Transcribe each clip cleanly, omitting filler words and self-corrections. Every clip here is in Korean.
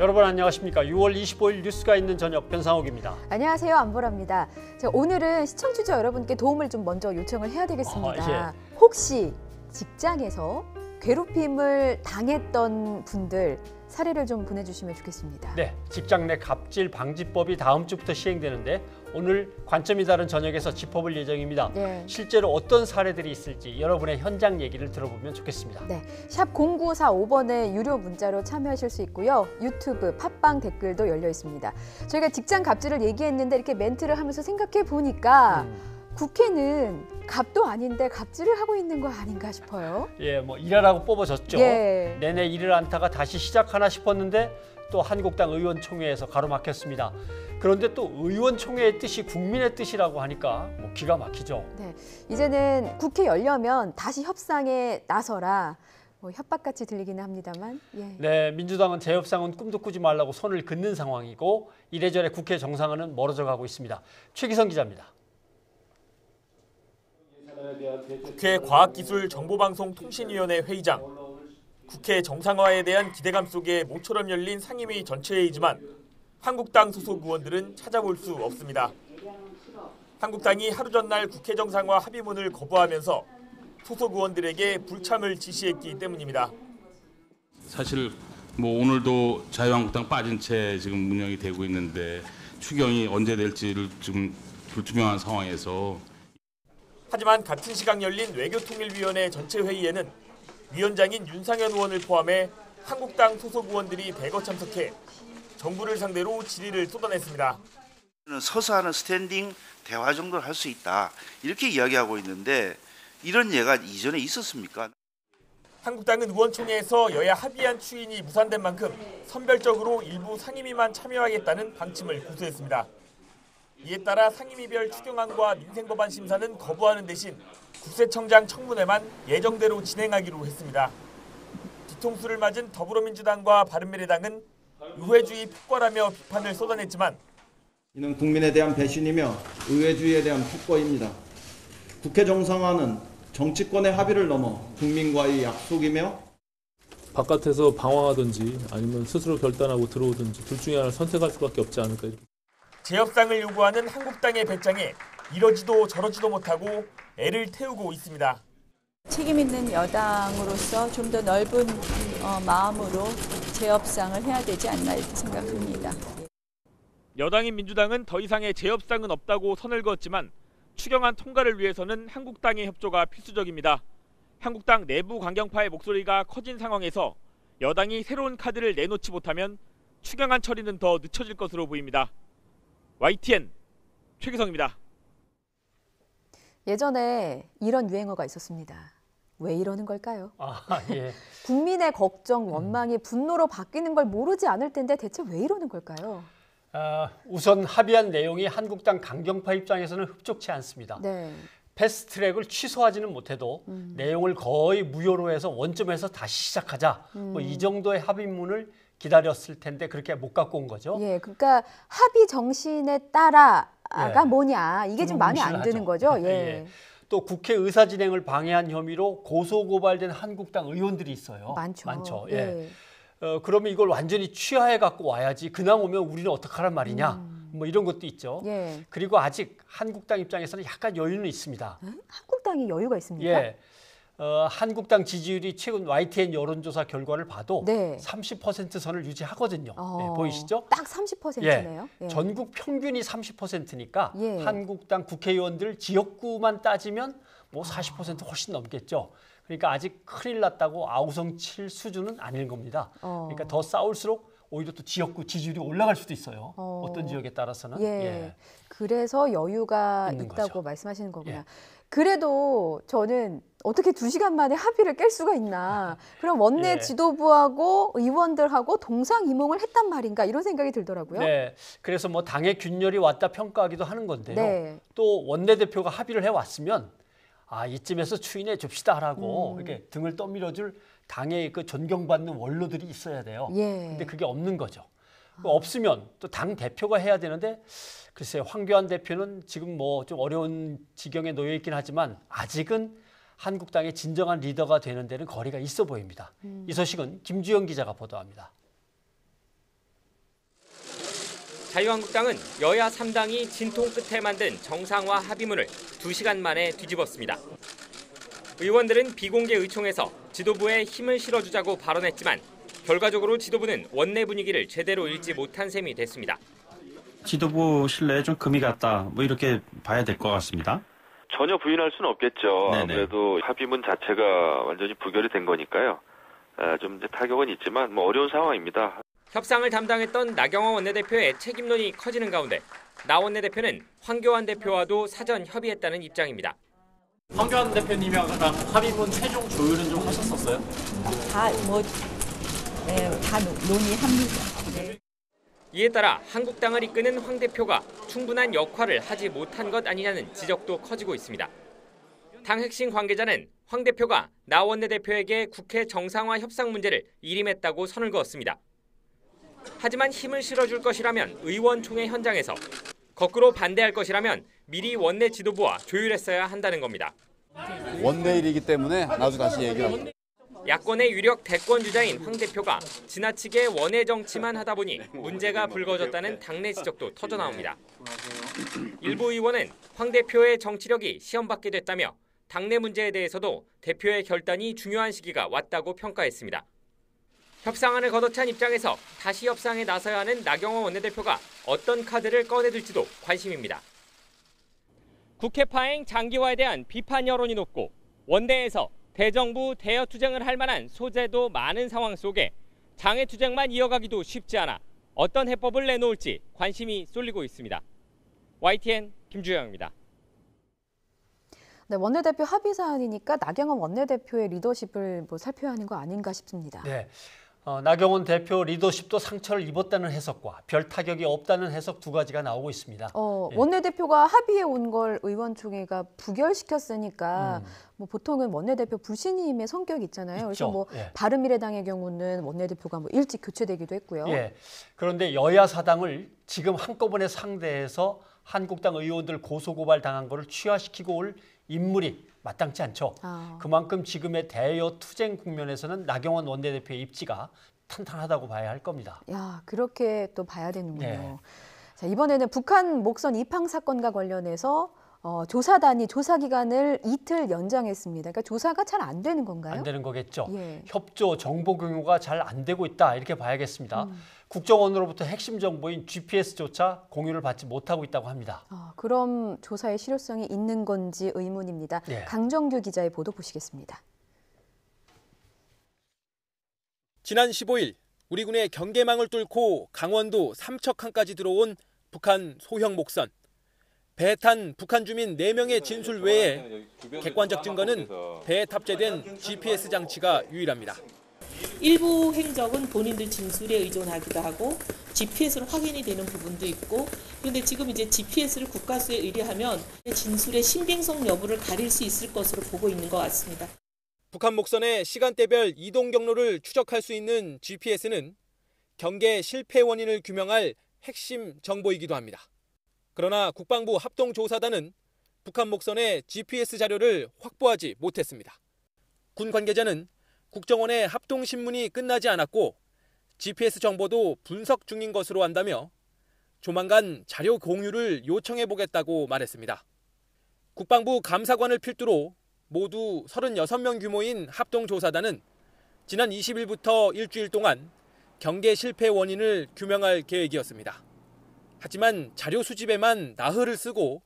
여러분 안녕하십니까. 6월 25일 뉴스가 있는 저녁 변상욱입니다. 안녕하세요. 안보라입니다. 오늘은 시청자 여러분께 도움을 좀 먼저 요청을 해야 되겠습니다. 혹시 직장에서 괴롭힘을 당했던 분들 사례를 좀 보내주시면 좋겠습니다. 네, 직장 내 갑질 방지법이 다음 주부터 시행되는데 오늘 관점이 다른 저녁에서 짚어볼 예정입니다. 네. 실제로 어떤 사례들이 있을지 여러분의 현장 얘기를 들어보면 좋겠습니다. 네, 샵 0945번에 유료 문자로 참여하실 수 있고요. 유튜브, 팟빵 댓글도 열려 있습니다. 저희가 직장 갑질을 얘기했는데 이렇게 멘트를 하면서 생각해 보니까 국회는 갑도 아닌데 갑질을 하고 있는 거 아닌가 싶어요. 예, 뭐 일하라고 뽑아줬죠. 예. 내내 일을 않다가 다시 시작하나 싶었는데 또 한국당 의원총회에서 가로막혔습니다. 그런데 또 의원총회의 뜻이 국민의 뜻이라고 하니까 뭐 기가 막히죠. 네, 이제는 국회 열려면 다시 협상에 나서라. 뭐 협박같이 들리기는 합니다만. 예. 네, 민주당은 재협상은 꿈도 꾸지 말라고 손을 긋는 상황이고 이래저래 국회 정상화는 멀어져 가고 있습니다. 최기성 기자입니다. 국회 과학기술정보방송통신위원회 회의장. 국회 정상화에 대한 기대감 속에 모처럼 열린 상임위 전체회의지만 한국당 소속 의원들은 찾아볼 수 없습니다. 한국당이 하루 전날 국회 정상화 합의문을 거부하면서 소속 의원들에게 불참을 지시했기 때문입니다. 사실 뭐 오늘도 자유한국당 빠진 채 지금 운영이 되고 있는데 추경이 언제 될지를 지금 불투명한 상황에서. 하지만 같은 시각 열린 외교통일위원회 전체 회의에는 위원장인 윤상현 의원을 포함해 한국당 소속 의원들이 대거 참석해 정부를 상대로 질의를 쏟아냈습니다. 서서 하는 스탠딩 대화 정도를 할 수 있다 이렇게 이야기하고 있는데 이런 예가 이전에 있었습니까? 한국당은 의원총회에서 여야 합의안 추인이 무산된 만큼 선별적으로 일부 상임위만 참여하겠다는 방침을 고수했습니다. 이에 따라 상임위별 추경안과 민생법안 심사는 거부하는 대신 국세청장 청문회만 예정대로 진행하기로 했습니다. 뒤통수를 맞은 더불어민주당과 바른미래당은 의회주의 폭거라며 비판을 쏟아냈지만 이는 국민에 대한 배신이며 의회주의에 대한 폭거입니다. 국회 정상화는 정치권의 합의를 넘어 국민과의 약속이며 바깥에서 방황하든지 아니면 스스로 결단하고 들어오든지 둘 중에 하나를 선택할 수밖에 없지 않을까. 재협상을 요구하는 한국당의 배짱에 이러지도 저러지도 못하고 애를 태우고 있습니다. 책임 있는 여당으로서 좀 더 넓은 마음으로 재협상을 해야 되지 않나 이렇게 생각합니다. 여당인 민주당은 더 이상의 재협상은 없다고 선을 그었지만 추경안 통과를 위해서는 한국당의 협조가 필수적입니다. 한국당 내부 강경파의 목소리가 커진 상황에서 여당이 새로운 카드를 내놓지 못하면 추경안 처리는 더 늦춰질 것으로 보입니다. YTN 최기성입니다. 예전에 이런 유행어가 있었습니다. 왜 이러는 걸까요? 예. 국민의 걱정, 원망이 분노로 바뀌는 걸 모르지 않을 텐데 대체 왜 이러는 걸까요? 우선 합의한 내용이 한국당 강경파 입장에서는 흡족치 않습니다. 네. 패스트트랙을 취소하지는 못해도 내용을 거의 무효로 해서 원점에서 다시 시작하자. 뭐 이 정도의 합의문을 기다렸을 텐데 그렇게 못 갖고 온 거죠. 예, 그러니까 합의 정신에 따라가 예. 뭐냐 이게 좀 마음에 안 드는 거죠. 예. 예. 또 국회 의사 진행을 방해한 혐의로 고소 고발된 한국당 의원들이 있어요. 많죠. 예. 그러면 이걸 완전히 취하해 갖고 와야지. 그냥 오면 우리는 어떡하란 말이냐. 뭐 이런 것도 있죠. 예. 그리고 아직 한국당 입장에서는 약간 여유는 있습니다. 한국당이 여유가 있습니까? 예. 한국당 지지율이 최근 YTN 여론조사 결과를 봐도 네. 30% 선을 유지하거든요. 네, 보이시죠? 딱 30%네요. 예. 전국 평균이 30%니까 예. 한국당 국회의원들 지역구만 따지면 뭐 40% 훨씬 넘겠죠. 그러니까 아직 큰일 났다고 아우성 칠 수준은 아닐 겁니다. 그러니까 더 싸울수록 오히려 또 지역구 지지율이 올라갈 수도 있어요. 어떤 지역에 따라서는. 예. 예. 그래서 여유가 있는 있다고 거죠. 말씀하시는 거구나. 예. 그래도 저는 어떻게 2시간 만에 합의를 깰 수가 있나. 그럼 원내 예. 지도부하고 의원들하고 동상이몽을 했단 말인가 이런 생각이 들더라고요. 네, 그래서 뭐 당의 균열이 왔다 평가하기도 하는 건데요. 네. 또 원내대표가 합의를 해왔으면 이쯤에서 추인해 줍시다라고 이렇게 등을 떠밀어줄 당의 그 존경받는 원로들이 있어야 돼요. 예. 근데 그게 없는 거죠. 없으면 또 당 대표가 해야 되는데 글쎄 황교안 대표는 지금 뭐 좀 어려운 지경에 놓여 있긴 하지만 아직은 한국당의 진정한 리더가 되는 데는 거리가 있어 보입니다. 이 소식은 김주영 기자가 보도합니다. 자유한국당은 여야 3당이 진통 끝에 만든 정상화 합의문을 2시간 만에 뒤집었습니다. 의원들은 비공개 의총에서 지도부에 힘을 실어주자고 발언했지만 결과적으로 지도부는 원내 분위기를 제대로 읽지 못한 셈이 됐습니다. 지도부 신뢰에 좀 금이 갔다, 뭐 이렇게 봐야 될 것 같습니다. 전혀 부인할 수는 없겠죠. 네네. 아무래도 합의문 자체가 완전히 부결이 된 거니까요. 좀 이제 타격은 있지만 뭐 어려운 상황입니다. 협상을 담당했던 나경원 원내대표의 책임론이 커지는 가운데 나 원내대표는 황교안 대표와도 사전 협의했다는 입장입니다. 황교안 대표님이랑 합의문 최종 조율은 좀 하셨었어요? 다 논의합니다. 네. 이에 따라 한국당을 이끄는 황 대표가 충분한 역할을 하지 못한 것 아니냐는 지적도 커지고 있습니다. 당 핵심 관계자는 황 대표가 나 원내대표에게 국회 정상화 협상 문제를 일임했다고 선을 그었습니다. 하지만 힘을 실어줄 것이라면 의원총회 현장에서, 거꾸로 반대할 것이라면 미리 원내 지도부와 조율했어야 한다는 겁니다. 원내일이기 때문에 나중에 다시 얘기합니다. 야권의 유력 대권 주자인 황 대표가 지나치게 원외 정치만 하다 보니 문제가 불거졌다는 당내 지적도 터져나옵니다. 일부 의원은 황 대표의 정치력이 시험받게 됐다며 당내 문제에 대해서도 대표의 결단이 중요한 시기가 왔다고 평가했습니다. 협상안을 걷어찬 입장에서 다시 협상에 나서야 하는 나경원 원내대표가 어떤 카드를 꺼내들지도 관심입니다. 국회 파행 장기화에 대한 비판 여론이 높고 원내에서 대정부 대여투쟁을 할 만한 소재도 많은 상황 속에 장애투쟁만 이어가기도 쉽지 않아 어떤 해법을 내놓을지 관심이 쏠리고 있습니다. YTN 김주영입니다. 네, 원내대표 합의 사안이니까 나경원 원내대표의 리더십을 살펴야 하는 거 아닌가 싶습니다. 네. 나경원 대표 리더십도 상처를 입었다는 해석과 별 타격이 없다는 해석 두 가지가 나오고 있습니다. 예. 원내대표가 합의해 온 걸 의원총회가 부결시켰으니까 보통은 원내대표 불신임의 성격이 있잖아요. 그래서 바른미래당의 경우는 원내대표가 일찍 교체되기도 했고요. 예. 그런데 여야 사당을 지금 한꺼번에 상대해서 한국당 의원들 고소고발 당한 거를 취하시키고 올 인물이 마땅치 않죠. 그만큼 지금의 대여 투쟁 국면에서는 나경원 원내대표의 입지가 탄탄하다고 봐야 할 겁니다. 야, 그렇게 또 봐야 되는군요. 네. 자, 이번에는 북한 목선 입항 사건과 관련해서 조사단이 조사 기간을 이틀 연장했습니다. 그러니까 조사가 잘 안 되는 건가요? 안 되는 거겠죠. 예. 협조, 정보 공유가 잘 안 되고 있다 이렇게 봐야겠습니다. 국정원으로부터 핵심 정보인 GPS조차 공유를 받지 못하고 있다고 합니다. 그럼 조사의 실효성이 있는 건지 의문입니다. 예. 강정규 기자의 보도 보시겠습니다. 지난 15일 우리 군의 경계망을 뚫고 강원도 삼척항까지 들어온 북한 소형 목선. 배에 탄 북한 주민 4명의 진술 외에 객관적 증거는 배에 탑재된 GPS 장치가 유일합니다. 일부 행적은 본인들 진술에 의존하기도 하고 GPS로 확인이 되는 부분도 있고, 그런데 지금 이제 GPS를 국가수에 의뢰하면 진술의 신빙성 여부를 가릴 수 있을 것으로 보고 있는 것 같습니다. 북한 목선의 시간대별 이동 경로를 추적할 수 있는 GPS는 경계 실패 원인을 규명할 핵심 정보이기도 합니다. 그러나 국방부 합동조사단은 북한 목선의 GPS 자료를 확보하지 못했습니다. 군 관계자는 국정원의 합동신문이 끝나지 않았고 GPS 정보도 분석 중인 것으로 안다며 조만간 자료 공유를 요청해보겠다고 말했습니다. 국방부 감사관을 필두로 모두 36명 규모인 합동조사단은 지난 20일부터 일주일 동안 경계 실패 원인을 규명할 계획이었습니다. 하지만 자료 수집에만 나흘을 쓰고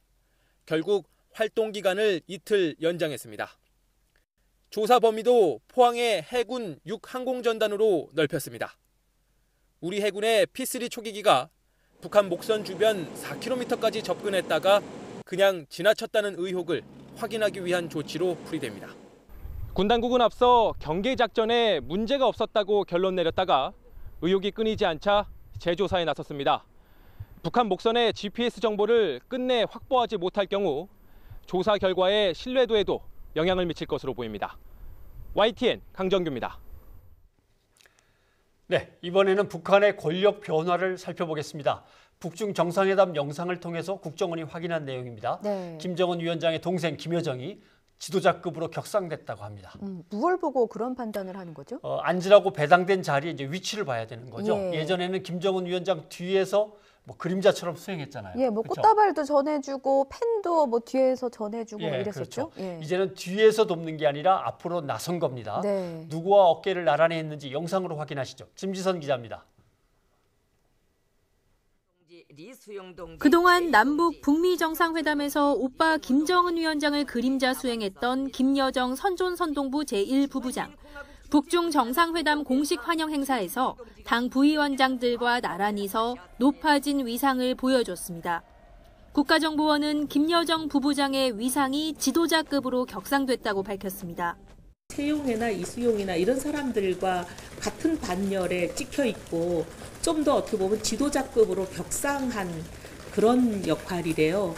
결국 활동 기간을 이틀 연장했습니다. 조사 범위도 포항의 해군 6항공전단으로 넓혔습니다. 우리 해군의 P3 초기기가 북한 목선 주변 4km까지 접근했다가 그냥 지나쳤다는 의혹을 확인하기 위한 조치로 풀이됩니다. 군 당국은 앞서 경계 작전에 문제가 없었다고 결론 내렸다가 의혹이 끊이지 않자 재조사에 나섰습니다. 북한 목선의 GPS 정보를 끝내 확보하지 못할 경우 조사 결과의 신뢰도에도 영향을 미칠 것으로 보입니다. YTN 강정규입니다. 네, 이번에는 북한의 권력 변화를 살펴보겠습니다. 북중 정상회담 영상을 통해서 국정원이 확인한 내용입니다. 네. 김정은 위원장의 동생 김여정이 지도자급으로 격상됐다고 합니다. 무엇을 보고 그런 판단을 하는 거죠? 앉으라고 배당된 자리에 이제 위치를 봐야 되는 거죠. 예. 예전에는 김정은 위원장 뒤에서 뭐 그림자처럼 수행했잖아요. 예, 뭐 그렇죠? 꽃다발도 전해주고 펜도 뭐 뒤에서 전해주고 예, 이랬었죠. 그렇죠. 예. 이제는 뒤에서 돕는 게 아니라 앞으로 나선 겁니다. 네. 누구와 어깨를 나란히 했는지 영상으로 확인하시죠. 짐지선 기자입니다. 그동안 남북 북미 정상회담에서 오빠 김정은 위원장을 그림자 수행했던 김여정 선존선동부 제1부부장. 북중 정상회담 공식 환영 행사에서 당 부위원장들과 나란히 서 높아진 위상을 보여줬습니다. 국가정보원은 김여정 부부장의 위상이 지도자급으로 격상됐다고 밝혔습니다. 최용해나 이수용이나 이런 사람들과 같은 반열에 찍혀 있고 좀 더 어떻게 보면 지도자급으로 격상한 그런 역할이래요.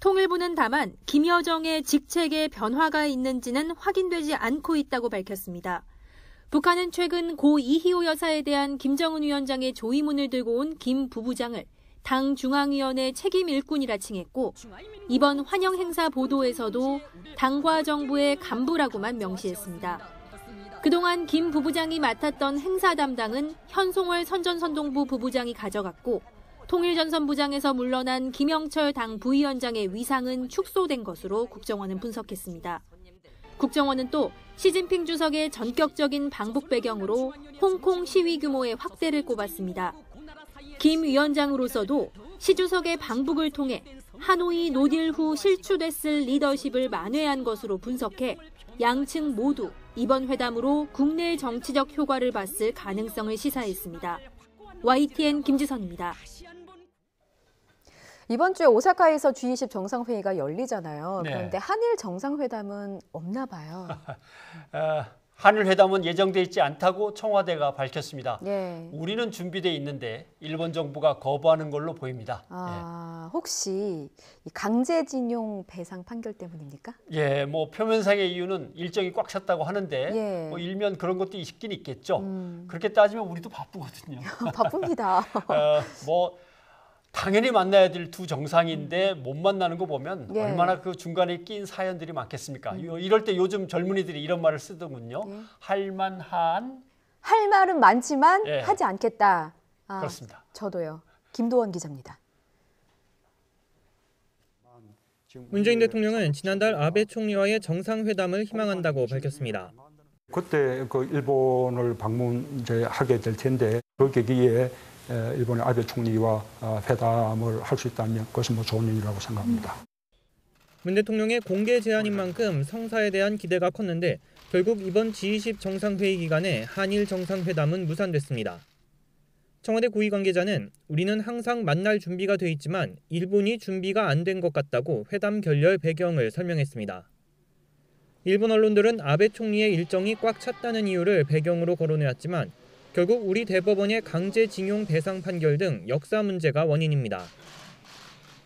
통일부는 다만 김여정의 직책에 변화가 있는지는 확인되지 않고 있다고 밝혔습니다. 북한은 최근 고 이희호 여사에 대한 김정은 위원장의 조의문을 들고 온 김 부부장을 당 중앙위원회 책임 일꾼이라 칭했고 이번 환영 행사 보도에서도 당과 정부의 간부라고만 명시했습니다. 그동안 김 부부장이 맡았던 행사 담당은 현송월 선전선동부 부부장이 가져갔고 통일전선부장에서 물러난 김영철 당 부위원장의 위상은 축소된 것으로 국정원은 분석했습니다. 국정원은 또 시진핑 주석의 전격적인 방북 배경으로 홍콩 시위 규모의 확대를 꼽았습니다. 김 위원장으로서도 시 주석의 방북을 통해 하노이 노딜 후 실추됐을 리더십을 만회한 것으로 분석해 양측 모두 이번 회담으로 국내 정치적 효과를 봤을 가능성을 시사했습니다. YTN 김지선입니다. 이번 주에 오사카에서 G20 정상회의가 열리잖아요. 네. 그런데 한일 정상회담은 없나 봐요. 한일 회담은 예정돼 있지 않다고 청와대가 밝혔습니다. 예. 우리는 준비돼 있는데 일본 정부가 거부하는 걸로 보입니다. 혹시 이 강제징용 배상 판결 때문입니까? 예, 뭐 표면상의 이유는 일정이 꽉 찼다고 하는데 예. 뭐 일면 그런 것도 있긴 있겠죠. 그렇게 따지면 우리도 바쁘거든요. 바쁩니다. 뭐 당연히 만나야 될 두 정상인데 못 만나는 거 보면 예. 얼마나 그 중간에 낀 사연들이 많겠습니까? 이럴 때 요즘 젊은이들이 이런 말을 쓰더군요. 할만한. 할 말은 많지만 예. 하지 않겠다. 그렇습니다. 저도요. 김도원 기자입니다. 문재인 대통령은 지난달 아베 총리와의 정상회담을 희망한다고 밝혔습니다. 그때 그 일본을 방문하게 될 텐데 그 계기에 일본의 아베 총리와 회담을 할 수 있다면 그것은 뭐 좋은 일이라고 생각합니다. 문 대통령의 공개 제안인 만큼 성사에 대한 기대가 컸는데 결국 이번 G20 정상회의 기간에 한일 정상회담은 무산됐습니다. 청와대 고위 관계자는 우리는 항상 만날 준비가 돼 있지만 일본이 준비가 안 된 것 같다고 회담 결렬 배경을 설명했습니다. 일본 언론들은 아베 총리의 일정이 꽉 찼다는 이유를 배경으로 거론해왔지만 결국 우리 대법원의 강제징용 배상 판결 등 역사 문제가 원인입니다.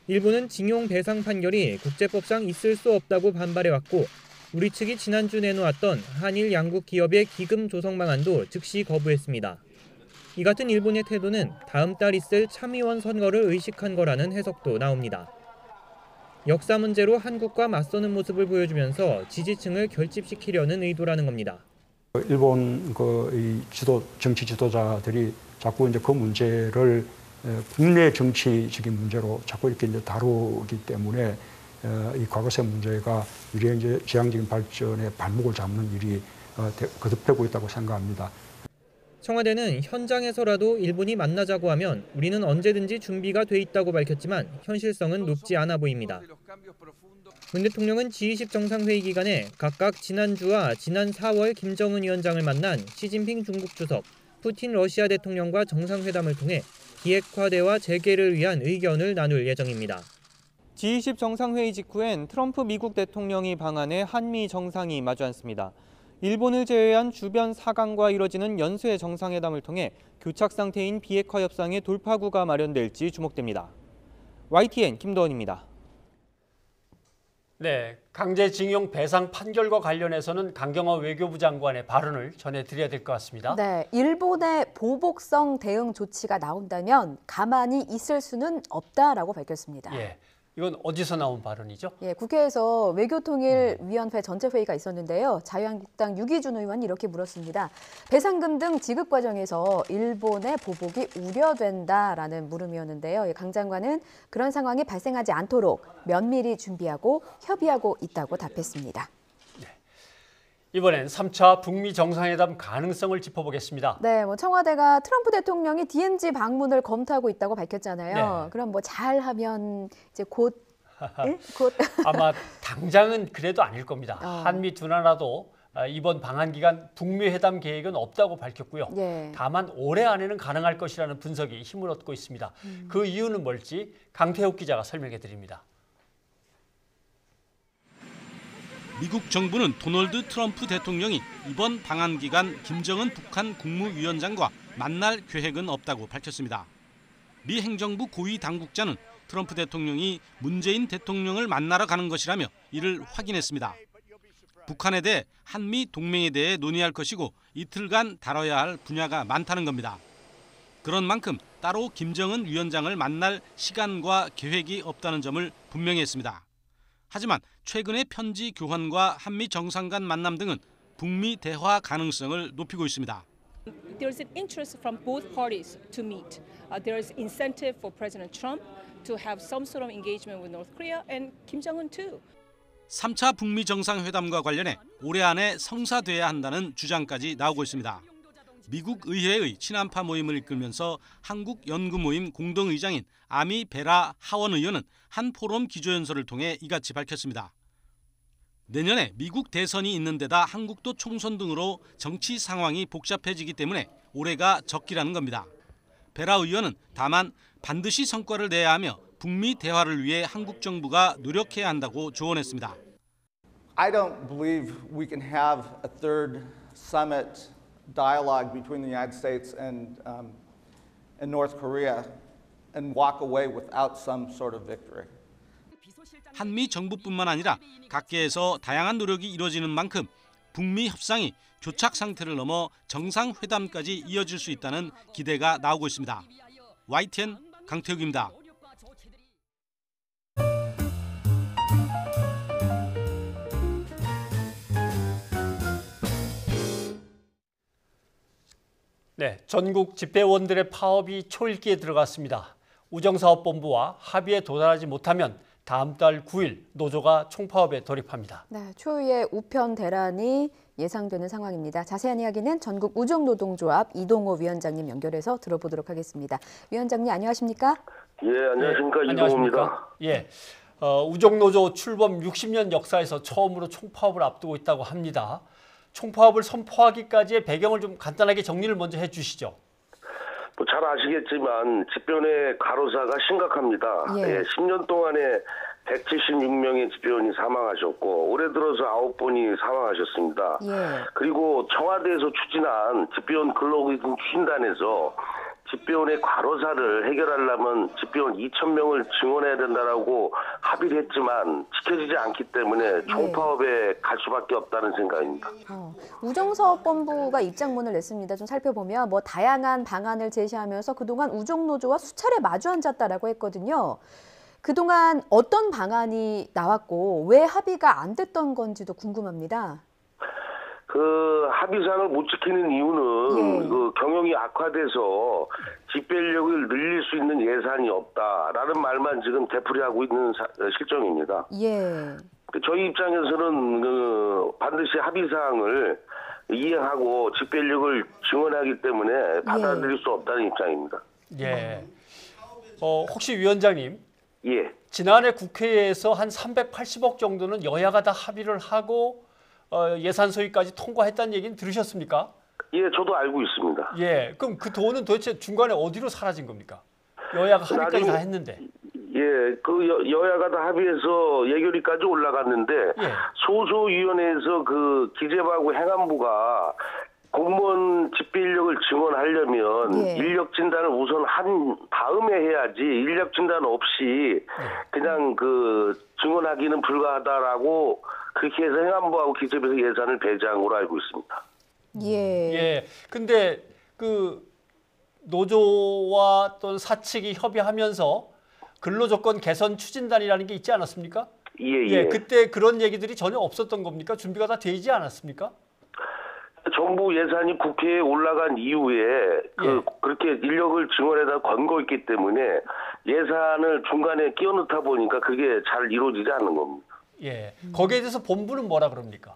일본은 징용 배상 판결이 국제법상 있을 수 없다고 반발해왔고 우리 측이 지난주 내놓았던 한일 양국 기업의 기금 조성 방안도 즉시 거부했습니다. 이 같은 일본의 태도는 다음 달 있을 참의원 선거를 의식한 거라는 해석도 나옵니다. 역사 문제로 한국과 맞서는 모습을 보여주면서 지지층을 결집시키려는 의도라는 겁니다. 일본 정치 지도자들이 자꾸 이제 그 문제를 국내 정치적인 문제로 자꾸 이렇게 이제 다루기 때문에 이 과거세 문제가 우리의 이제 지향적인 발전에 발목을 잡는 일이 거듭되고 있다고 생각합니다. 청와대는 현장에서라도 일본이 만나자고 하면 우리는 언제든지 준비가 돼 있다고 밝혔지만 현실성은 높지 않아 보입니다. 문 대통령은 G20 정상회의 기간에 각각 지난주와 지난 4월 김정은 위원장을 만난 시진핑 중국 주석, 푸틴 러시아 대통령과 정상회담을 통해 비핵화대화 재개를 위한 의견을 나눌 예정입니다. G20 정상회의 직후엔 트럼프 미국 대통령이 방한해 한미 정상이 마주 앉습니다. 일본을 제외한 주변 4강과 이뤄지는 연쇄 정상회담을 통해 교착 상태인 비핵화 협상의 돌파구가 마련될지 주목됩니다. YTN 김도원입니다. 네, 강제징용 배상 판결과 관련해서는 강경화 외교부 장관의 발언을 전해드려야 될 것 같습니다. 네, 일본의 보복성 대응 조치가 나온다면 가만히 있을 수는 없다라고 밝혔습니다. 예, 이건 어디서 나온 발언이죠? 예, 국회에서 외교통일위원회 전체 회의가 있었는데요. 자유한국당 유기준 의원이 이렇게 물었습니다. 배상금 등 지급 과정에서 일본의 보복이 우려된다라는 물음이었는데요. 강 장관은 그런 상황이 발생하지 않도록 면밀히 준비하고 협의하고 있다고 답했습니다. 이번엔 3차 북미 정상회담 가능성을 짚어보겠습니다. 네, 청와대가 트럼프 대통령이 DMZ 방문을 검토하고 있다고 밝혔잖아요. 네. 그럼 잘하면 이제 곧 아마 당장은 그래도 아닐 겁니다. 한미 두 나라도 이번 방한 기간 북미 회담 계획은 없다고 밝혔고요. 예. 다만 올해 안에는 가능할 것이라는 분석이 힘을 얻고 있습니다. 그 이유는 뭘지 강태욱 기자가 설명해 드립니다. 미국 정부는 도널드 트럼프 대통령이 이번 방한 기간 김정은 북한 국무위원장과 만날 계획은 없다고 밝혔습니다. 미 행정부 고위 당국자는 트럼프 대통령이 문재인 대통령을 만나러 가는 것이라며 이를 확인했습니다. 북한에 대해 한미 동맹에 대해 논의할 것이고 이틀간 다뤄야 할 분야가 많다는 겁니다. 그런 만큼 따로 김정은 위원장을 만날 시간과 계획이 없다는 점을 분명히 했습니다. 하지만 최근의 편지 교환과 한미 정상 간 만남 등은 북미 대화 가능성을 높이고 있습니다. There's an interest from both parties to meet. There's incentive for President Trump to have some sort of engagement with North Korea and Kim Jong-un too. 3차 북미 정상회담과 관련해 올해 안에 성사돼야 한다는 주장까지 나오고 있습니다. 미국 의회의 친한파 모임을 이끌면서 한국 연구 모임 공동의장인 아미 베라 하원 의원은 한 포럼 기조연설을 통해 이같이 밝혔습니다. 내년에 미국 대선이 있는 데다 한국도 총선 등으로 정치 상황이 복잡해지기 때문에 올해가 적기라는 겁니다. 베라 의원은 다만 반드시 성과를 내야 하며 북미 대화를 위해 한국 정부가 노력해야 한다고 조언했습니다. I don't believe we can have a third summit dialogue between the United States and North Korea and walk away without some sort of victory. 한미 정부뿐만 아니라 각계에서 다양한 노력이 이루어지는 만큼 북미 협상이 교착 상태를 넘어 정상회담까지 이어질 수 있다는 기대가 나오고 있습니다. YTN 강태욱입니다. 네, 전국 집배원들의 파업이 초읽기에 들어갔습니다. 우정사업본부와 합의에 도달하지 못하면 다음 달 9일 노조가 총파업에 돌입합니다. 네, 초유의 우편 대란이 예상되는 상황입니다. 자세한 이야기는 전국 우정노동조합 이동호 위원장님 연결해서 들어보도록 하겠습니다. 위원장님 안녕하십니까? 예, 안녕하십니까. 네, 이동호입니다. 예, 우정노조 출범 60년 역사에서 처음으로 총파업을 앞두고 있다고 합니다. 총파업을 선포하기까지의 배경을 좀 간단하게 정리를 먼저 해주시죠. 뭐 잘 아시겠지만 집배원의 과로사가 심각합니다. 예. 10년 동안에 176명의 집배원이 사망하셨고 올해 들어서 9분이 사망하셨습니다. 예. 그리고 청와대에서 추진한 집배원 근로기준 추진단에서 집배원의 과로사를 해결하려면 집배원 2,000명을 증원해야 된다라고 합의를 했지만 지켜지지 않기 때문에 총파업에 갈 수밖에 없다는 생각입니다. 우정사업본부가 입장문을 냈습니다. 좀 살펴보면 다양한 방안을 제시하면서 그동안 우정노조와 수차례 마주 앉았다라고 했거든요. 그동안 어떤 방안이 나왔고 왜 합의가 안 됐던 건지도 궁금합니다. 그 합의사항을 못 지키는 이유는 그 경영이 악화돼서 집배인력을 늘릴 수 있는 예산이 없다라는 말만 지금 되풀이하고 있는 실정입니다. 예. 저희 입장에서는 반드시 합의사항을 이행하고 집배인력을 증원하기 때문에 받아들일 수 없다는 입장입니다. 예. 혹시 위원장님, 예. 지난해 국회에서 한 380억 정도는 여야가 다 합의를 하고 예산 소위까지 통과했다는 얘기는 들으셨습니까? 예, 저도 알고 있습니다. 예, 그럼 그 돈은 도대체 중간에 어디로 사라진 겁니까? 여야가 합의까지 다 했는데. 예, 그 여야가 다 합의해서 예결위까지 올라갔는데 소소위원회에서 그 기재부하고 행안부가 공무원 집배인력을 증원하려면 인력 진단을 우선 한 다음에 해야지 인력 진단 없이 그냥 그 증원하기는 불가하다라고 그렇게 해서 행안부하고 기재부에서 예산을 배제한 걸로 알고 있습니다. 예. 근데 그 노조와 또는 사측이 협의하면서 근로조건 개선 추진단이라는 게 있지 않았습니까? 예. 그때 그런 얘기들이 전혀 없었던 겁니까? 준비가 다 되지 않았습니까? 정부 예산이 국회에 올라간 이후에 그렇게 인력을 증원에다 건거 있기 때문에 예산을 중간에 끼워 넣다 보니까 그게 잘 이루어지지 않는 겁니다. 예. 거기에 대해서 본부는 뭐라 그럽니까?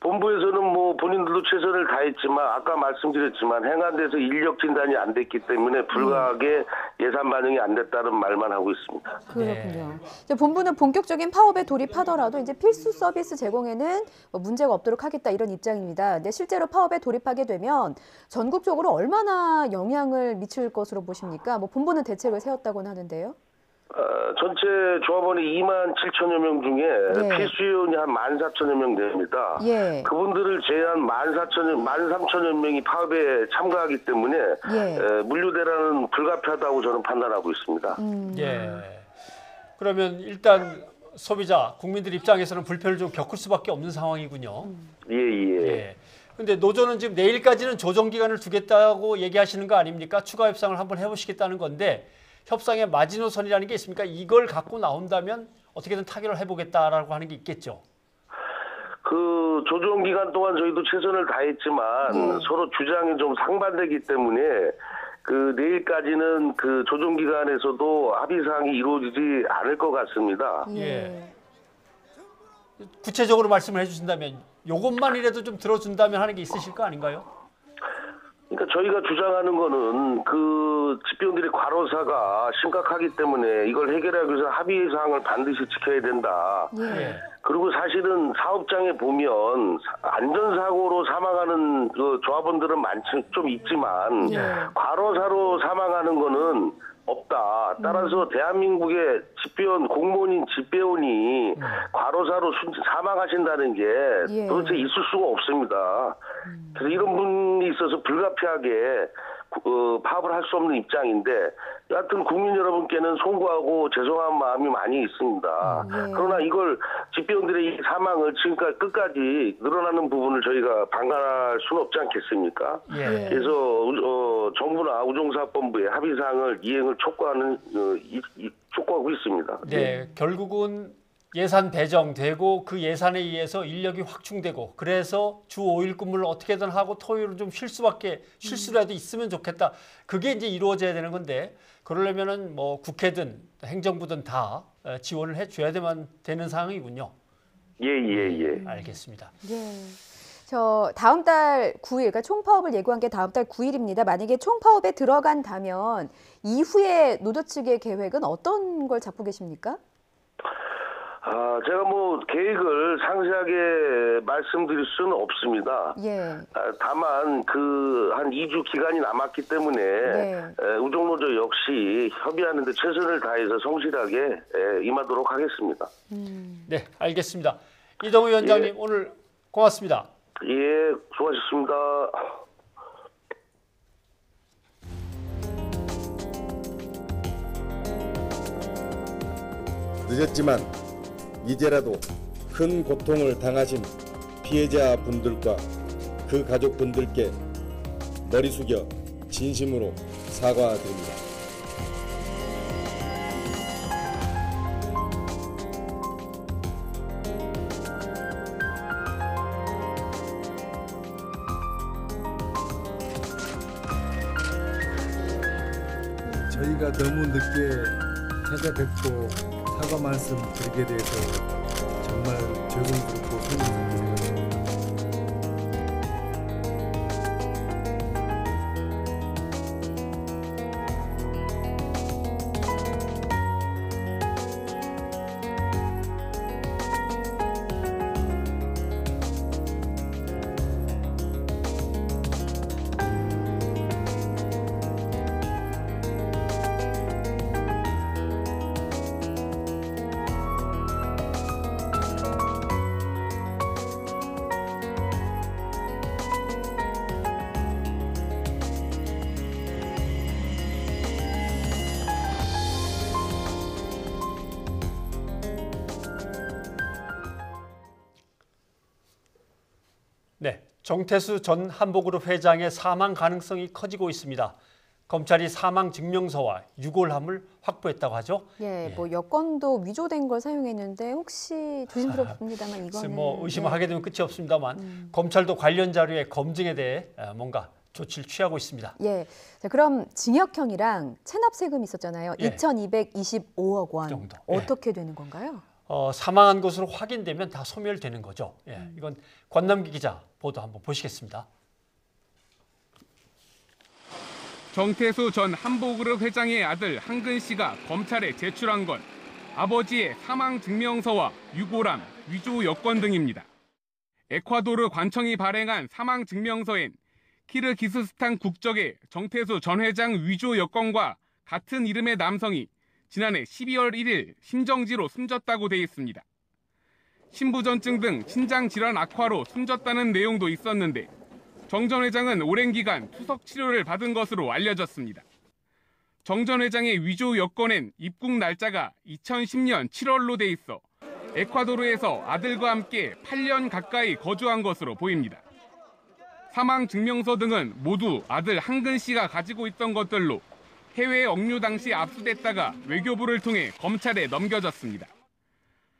본부에서는 뭐 본인들도 최선을 다했지만 아까 말씀드렸지만 행안대에서 인력 진단이 안 됐기 때문에 불가하게 예산 반영이 안 됐다는 말만 하고 있습니다. 그렇군요. 이제 본부는 본격적인 파업에 돌입하더라도 이제 필수 서비스 제공에는 문제가 없도록 하겠다 이런 입장입니다. 근데 실제로 파업에 돌입하게 되면 전국적으로 얼마나 영향을 미칠 것으로 보십니까? 뭐 본부는 대책을 세웠다고는 하는데요. 전체 조합원이 2만 7천여 명 중에 필수위원이 한 14,000여 명 됩니다. 그분들을 제한 13,000여 명이 파업에 참가하기 때문에 물류대란은 불가피하다고 저는 판단하고 있습니다. 그러면 일단 소비자, 국민들 입장에서는 불편을 좀 겪을 수밖에 없는 상황이군요. 그런데 노조는 지금 내일까지는 조정 기간을 두겠다고 얘기하시는 거 아닙니까? 추가 협상을 한번 해보시겠다는 건데 협상의 마지노선이라는 게 있습니까? 이걸 갖고 나온다면 어떻게든 타결을 해보겠다라고 하는 게 있겠죠. 그 조정 기간 동안 저희도 최선을 다했지만 서로 주장이 좀 상반되기 때문에 그 내일까지는 그 조정 기간에서도 합의 사항이 이루어지지 않을 것 같습니다. 구체적으로 말씀을 해주신다면 이것만이라도 좀 들어준다면 하는 게 있으실 거 아닌가요? 그러니까 저희가 주장하는 거는 그 집배원들의 과로사가 심각하기 때문에 이걸 해결하기 위해서 합의 사항을 반드시 지켜야 된다. 그리고 사실은 사업장에 보면 안전사고로 사망하는 그 조합원들은 좀 있지만 과로사로 사망하는 거는 없다. 따라서 대한민국의 집배원, 공무원인 집배원이 과로사로 사망하신다는 게 도대체 있을 수가 없습니다. 그래서 이런 분이 있어서 불가피하게 파업을 할 수 없는 입장인데 여하튼 국민 여러분께는 송구하고 죄송한 마음이 많이 있습니다. 그러나 이걸 집배원들의 이 사망을 지금까지 끝까지 늘어나는 부분을 저희가 방관할 수는 없지 않겠습니까? 그래서 정부나 우종사업본부의 합의사항을 이행을 촉구하고 있습니다. 결국은 예산 배정되고 그 예산에 의해서 인력이 확충되고 그래서 주 5일 근무를 어떻게든 하고 토요일은 좀 쉴수라도 있으면 좋겠다. 그게 이제 이루어져야 되는 건데 그러려면은 뭐 국회든 행정부든 다 지원을 해줘야만 되는 상황이군요. 알겠습니다. 저 다음 달 9일, 그러니까 총파업을 예고한 게 다음 달 9일입니다. 만약에 총파업에 들어간다면 이후에 노조 측의 계획은 어떤 걸 잡고 계십니까? 제가 뭐 계획을 상세하게 말씀드릴 수는 없습니다. 다만 그 한 2주 기간이 남았기 때문에 우종노조 역시 협의하는 데 최선을 다해서 성실하게 임하도록 하겠습니다. 네, 알겠습니다. 이동우 위원장님 오늘 고맙습니다. 수고하셨습니다. 늦었지만 이제라도 큰 고통을 당하신 피해자분들과 그 가족분들께 머리 숙여 진심으로 사과드립니다. 저희가 너무 늦게 찾아뵙고 사과 말씀 드리게 돼서 정말 죄송스럽고 송구스럽게 생각합니다. 정태수 전 한보그룹 회장의 사망 가능성이 커지고 있습니다. 검찰이 사망 증명서와 유골함을 확보했다고 하죠. 예, 뭐 여권도 위조된 걸 사용했는데 혹시 조심스럽습니다만 이거는 뭐 의심을 하게 되면 끝이 없습니다만 검찰도 관련 자료의 검증에 대해 뭔가 조치를 취하고 있습니다. 예, 자, 그럼 징역형이랑 체납 세금이 있었잖아요. 예. 2,225억 원 정도. 어떻게 되는 건가요? 사망한 것으로 확인되면 다 소멸되는 거죠. 예, 이건 권남기 기자 보도 한번 보시겠습니다. 정태수 전 한보그룹 회장의 아들 한근 씨가 검찰에 제출한 건 아버지의 사망 증명서와 유골함, 위조 여권 등입니다. 에콰도르 관청이 발행한 사망 증명서엔 키르기스스탄 국적의 정태수 전 회장 위조 여권과 같은 이름의 남성이 지난해 12월 1일 심정지로 숨졌다고 돼 있습니다. 신부전증 등 신장 질환 악화로 숨졌다는 내용도 있었는데 정 전 회장은 오랜 기간 투석 치료를 받은 것으로 알려졌습니다. 정 전 회장의 위조 여권엔 입국 날짜가 2010년 7월로 돼 있어 에콰도르에서 아들과 함께 8년 가까이 거주한 것으로 보입니다. 사망 증명서 등은 모두 아들 한근 씨가 가지고 있던 것들로 해외 억류 당시 압수됐다가 외교부를 통해 검찰에 넘겨졌습니다.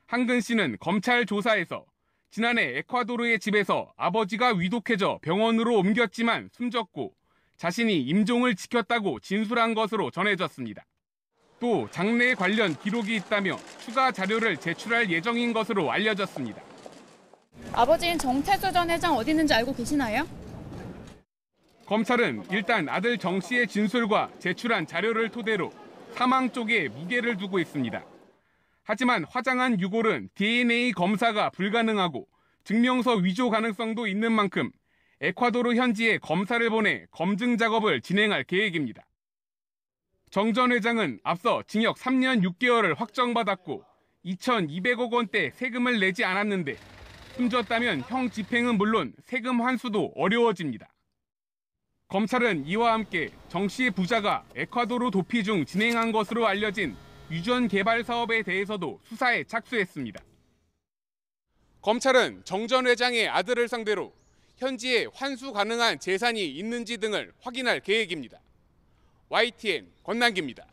한근 씨는 검찰 조사에서 지난해 에콰도르의 집에서 아버지가 위독해져 병원으로 옮겼지만 숨졌고 자신이 임종을 지켰다고 진술한 것으로 전해졌습니다. 또 장례 관련 기록이 있다며 추가 자료를 제출할 예정인 것으로 알려졌습니다. 아버지인 정태수 전 회장 어디 있는지 알고 계시나요? 검찰은 일단 아들 정 씨의 진술과 제출한 자료를 토대로 사망 쪽에 무게를 두고 있습니다. 하지만 화장한 유골은 DNA 검사가 불가능하고 증명서 위조 가능성도 있는 만큼 에콰도르 현지에 검사를 보내 검증 작업을 진행할 계획입니다. 정 전 회장은 앞서 징역 3년 6개월을 확정받았고 2,200억 원대 세금을 내지 않았는데 숨졌다면 형 집행은 물론 세금 환수도 어려워집니다. 검찰은 이와 함께 정 씨의 부자가 에콰도르 도피 중 진행한 것으로 알려진 유전 개발 사업에 대해서도 수사에 착수했습니다. 검찰은 정 전 회장의 아들을 상대로 현지에 환수 가능한 재산이 있는지 등을 확인할 계획입니다. YTN 권남기입니다.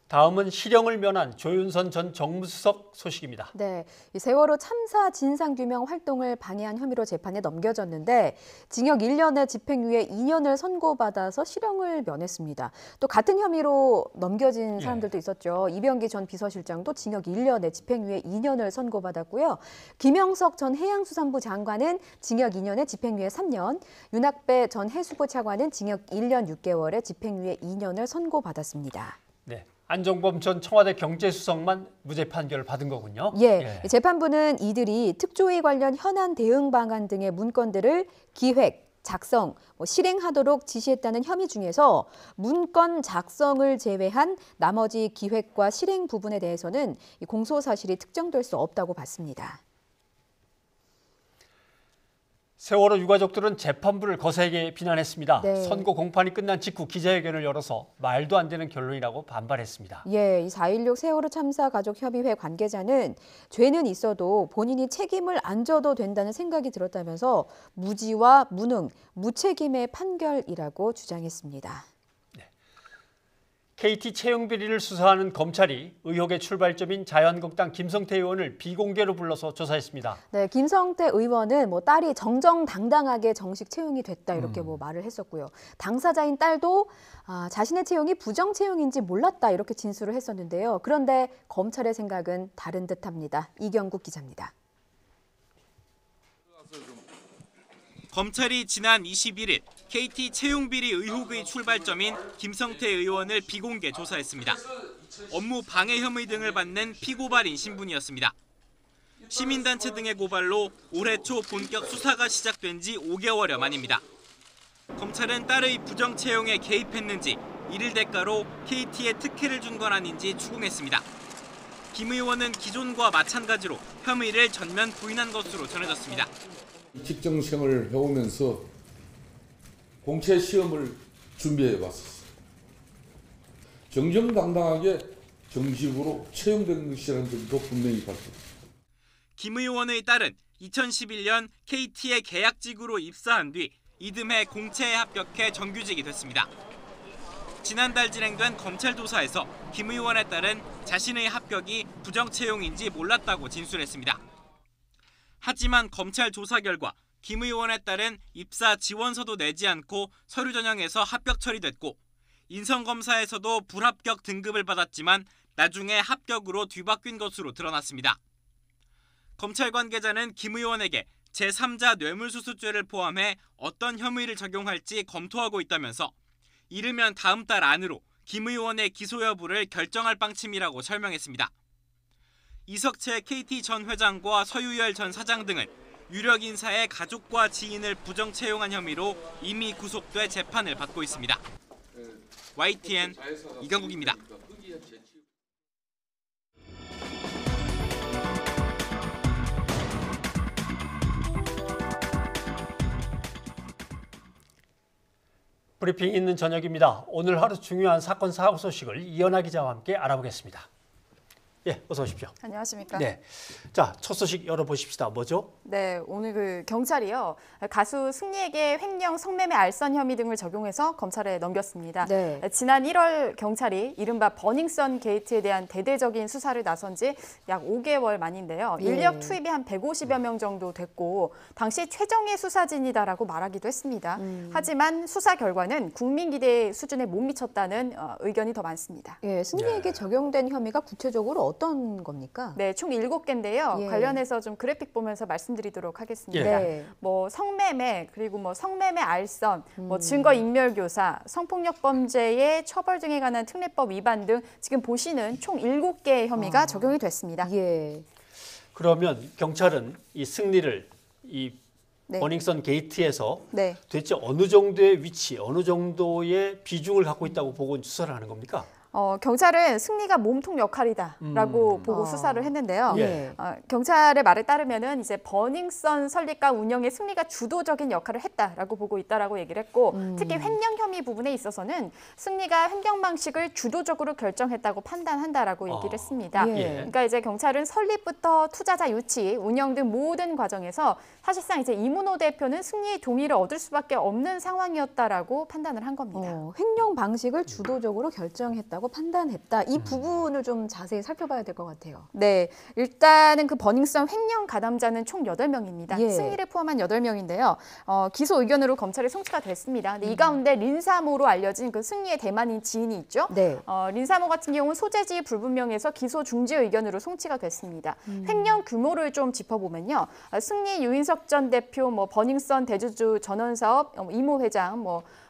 다음은 실형을 면한 조윤선 전 정무수석 소식입니다. 네, 이 세월호 참사 진상규명 활동을 방해한 혐의로 재판에 넘겨졌는데 징역 1년에 집행유예 2년을 선고받아서 실형을 면했습니다. 또 같은 혐의로 넘겨진 사람들도 있었죠. 이병기 전 비서실장도 징역 1년에 집행유예 2년을 선고받았고요. 김영석 전 해양수산부 장관은 징역 2년에 집행유예 3년, 윤학배 전 해수부 차관은 징역 1년 6개월에 집행유예 2년을 선고받았습니다. 네. 안종범 전 청와대 경제수석만 무죄 판결을 받은 거군요. 예, 재판부는 이들이 특조위 관련 현안 대응 방안 등의 문건들을 기획, 작성, 실행하도록 지시했다는 혐의 중에서 문건 작성을 제외한 나머지 기획과 실행 부분에 대해서는 공소 사실이 특정될 수 없다고 봤습니다. 세월호 유가족들은 재판부를 거세게 비난했습니다. 네. 선고 공판이 끝난 직후 기자회견을 열어서 말도 안 되는 결론이라고 반발했습니다. 예, 이 4.16 세월호 참사 가족협의회 관계자는 죄는 있어도 본인이 책임을 안 져도 된다는 생각이 들었다면서 무지와 무능, 무책임의 판결이라고 주장했습니다. KT 채용 비리를 수사하는 검찰이 의혹의 출발점인 자유한국당 김성태 의원을 비공개로 불러서 조사했습니다. 네, 김성태 의원은 딸이 정정당당하게 정식 채용이 됐다 이렇게 말을 했었고요. 당사자인 딸도 자신의 채용이 부정 채용인지 몰랐다 이렇게 진술을 했었는데요. 그런데 검찰의 생각은 다른 듯합니다. 이경국 기자입니다. 검찰이 지난 21일 KT 채용 비리 의혹의 출발점인 김성태 의원을 비공개 조사했습니다. 업무 방해 혐의 등을 받는 피고발인 신분이었습니다. 시민단체 등의 고발로 올해 초 본격 수사가 시작된 지 5개월여 만입니다. 검찰은 딸의 부정 채용에 개입했는지 이를 대가로 KT에 특혜를 준 건 아닌지 추궁했습니다. 김 의원은 기존과 마찬가지로 혐의를 전면 부인한 것으로 전해졌습니다. 직장 생활을 해오면서 공채 시험을 준비해 왔었어요. 정정당당하게 정식으로 채용된 것이라는 점도 분명히 밝혔습니다. 김 의원의 딸은 2011년 KT에 계약직으로 입사한 뒤 이듬해 공채에 합격해 정규직이 됐습니다. 지난달 진행된 검찰 조사에서 김 의원에 따른 자신의 합격이 부정채용인지 몰랐다고 진술했습니다. 하지만 검찰 조사 결과 김 의원에 따른 입사 지원서도 내지 않고 서류 전형에서 합격 처리됐고 인성검사에서도 불합격 등급을 받았지만 나중에 합격으로 뒤바뀐 것으로 드러났습니다. 검찰 관계자는 김 의원에게 제3자 뇌물수수죄를 포함해 어떤 혐의를 적용할지 검토하고 있다면서 이르면 다음 달 안으로 김 의원의 기소 여부를 결정할 방침이라고 설명했습니다. 이석채 KT 전 회장과 서유열 전 사장 등은 유력 인사의 가족과 지인을 부정 채용한 혐의로 이미 구속돼 재판을 받고 있습니다. YTN 이강국입니다. 브리핑 있는 저녁입니다. 오늘 하루 중요한 사건 사고 소식을 이연아 기자와 함께 알아보겠습니다. 예, 어서 오십시오. 안녕하십니까? 네, 자, 첫 소식 열어보십시다. 뭐죠? 네, 오늘 경찰이요. 가수 승리에게 횡령, 성매매, 알선 혐의 등을 적용해서 검찰에 넘겼습니다. 네. 지난 1월 경찰이 이른바 버닝썬 게이트에 대한 대대적인 수사를 나선 지 약 5개월 만인데요. 인력 투입이 한 150여 명 정도 됐고 당시 최정예 수사진이다라고 말하기도 했습니다. 하지만 수사 결과는 국민 기대 수준에 못 미쳤다는 의견이 더 많습니다. 예, 승리에게 적용된 혐의가 구체적으로 어떤 겁니까? 네, 총 7개인데요. 관련해서 좀 그래픽 보면서 말씀드리도록 하겠습니다. 뭐 성매매, 그리고 뭐 성매매 알선, 뭐 증거 인멸 교사, 성폭력 범죄의 처벌 등에 관한 특례법 위반 등 지금 보시는 총 7개의 혐의가 적용이 됐습니다. 그러면 경찰은 이 승리를 이 버닝썬 게이트에서 도대체 어느 정도의 위치, 어느 정도의 비중을 갖고 있다고 보고 수사를 하는 겁니까? 경찰은 승리가 몸통 역할이다라고 보고 수사를 했는데요. 경찰의 말에 따르면은 이제 버닝썬 설립과 운영에 승리가 주도적인 역할을 했다라고 보고 있다라고 얘기를 했고, 특히 횡령 혐의 부분에 있어서는 승리가 횡령 방식을 주도적으로 결정했다고 판단한다라고 얘기를 했습니다. 그러니까 이제 경찰은 설립부터 투자자 유치, 운영 등 모든 과정에서 사실상 이제 이문호 대표는 승리의 동의를 얻을 수밖에 없는 상황이었다라고 판단을 한 겁니다. 횡령 방식을 주도적으로 결정했다고 판단했다. 이 부분을 좀 자세히 살펴봐야 될 것 같아요. 네, 일단은 그 버닝썬 횡령 가담자는 총 8명입니다. 승리를 포함한 8명인데요. 기소 의견으로 검찰에 송치가 됐습니다. 근데 이 가운데 린사모로 알려진 그 승리의 대만인 지인이 있죠. 린사모 같은 경우는 소재지 불분명해서 기소 중지 의견으로 송치가 됐습니다. 횡령 규모를 좀 짚어보면요. 승리 유인석 전 대표, 뭐 버닝썬 대주주 전원사업 이모 회장,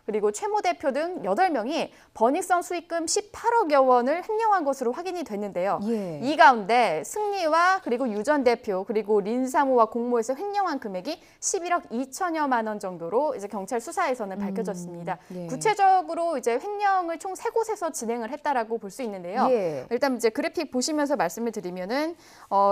그리고 최모 대표 등 8명이 버닝썬 수익금 18억여 원을 횡령한 것으로 확인이 됐는데요. 이 가운데 승리와 그리고 유 전 대표 그리고 린사모와 공모해서 횡령한 금액이 11억 2천여만 원 정도로 이제 경찰 수사에서는 밝혀졌습니다. 구체적으로 이제 횡령을 총 3곳에서 진행을 했다라고 볼 수 있는데요. 일단 이제 그래픽 보시면서 말씀을 드리면은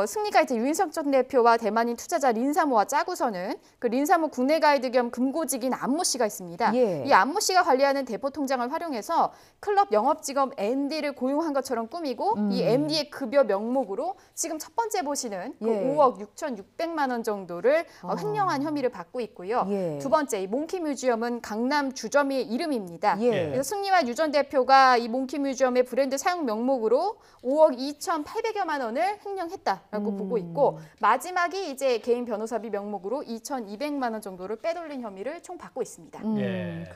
승리가 이제 유인석 전 대표와 대만인 투자자 린사모와 짜고서는 그 린사모 국내 가이드 겸 금고직인 안모 씨가 있습니다. 이 안모 씨가 관리하는 대포 통장을 활용해서 클럽 영업직업 MD를 고용한 것처럼 꾸미고 이 MD의 급여 명목으로 지금 첫 번째 보시는 그 5억 6,600만 원 정도를 횡령한 혐의를 받고 있고요. 두 번째, 이 몽키 뮤지엄은 강남 주점의 이름입니다. 그래서 승리와 유 전 대표가 이 몽키 뮤지엄의 브랜드 사용 명목으로 5억 2,800여만 원을 횡령했다라고 보고 있고, 마지막이 이제 개인 변호사비 명목으로 2,200만 원 정도를 빼돌린 혐의를 총 받고 있습니다.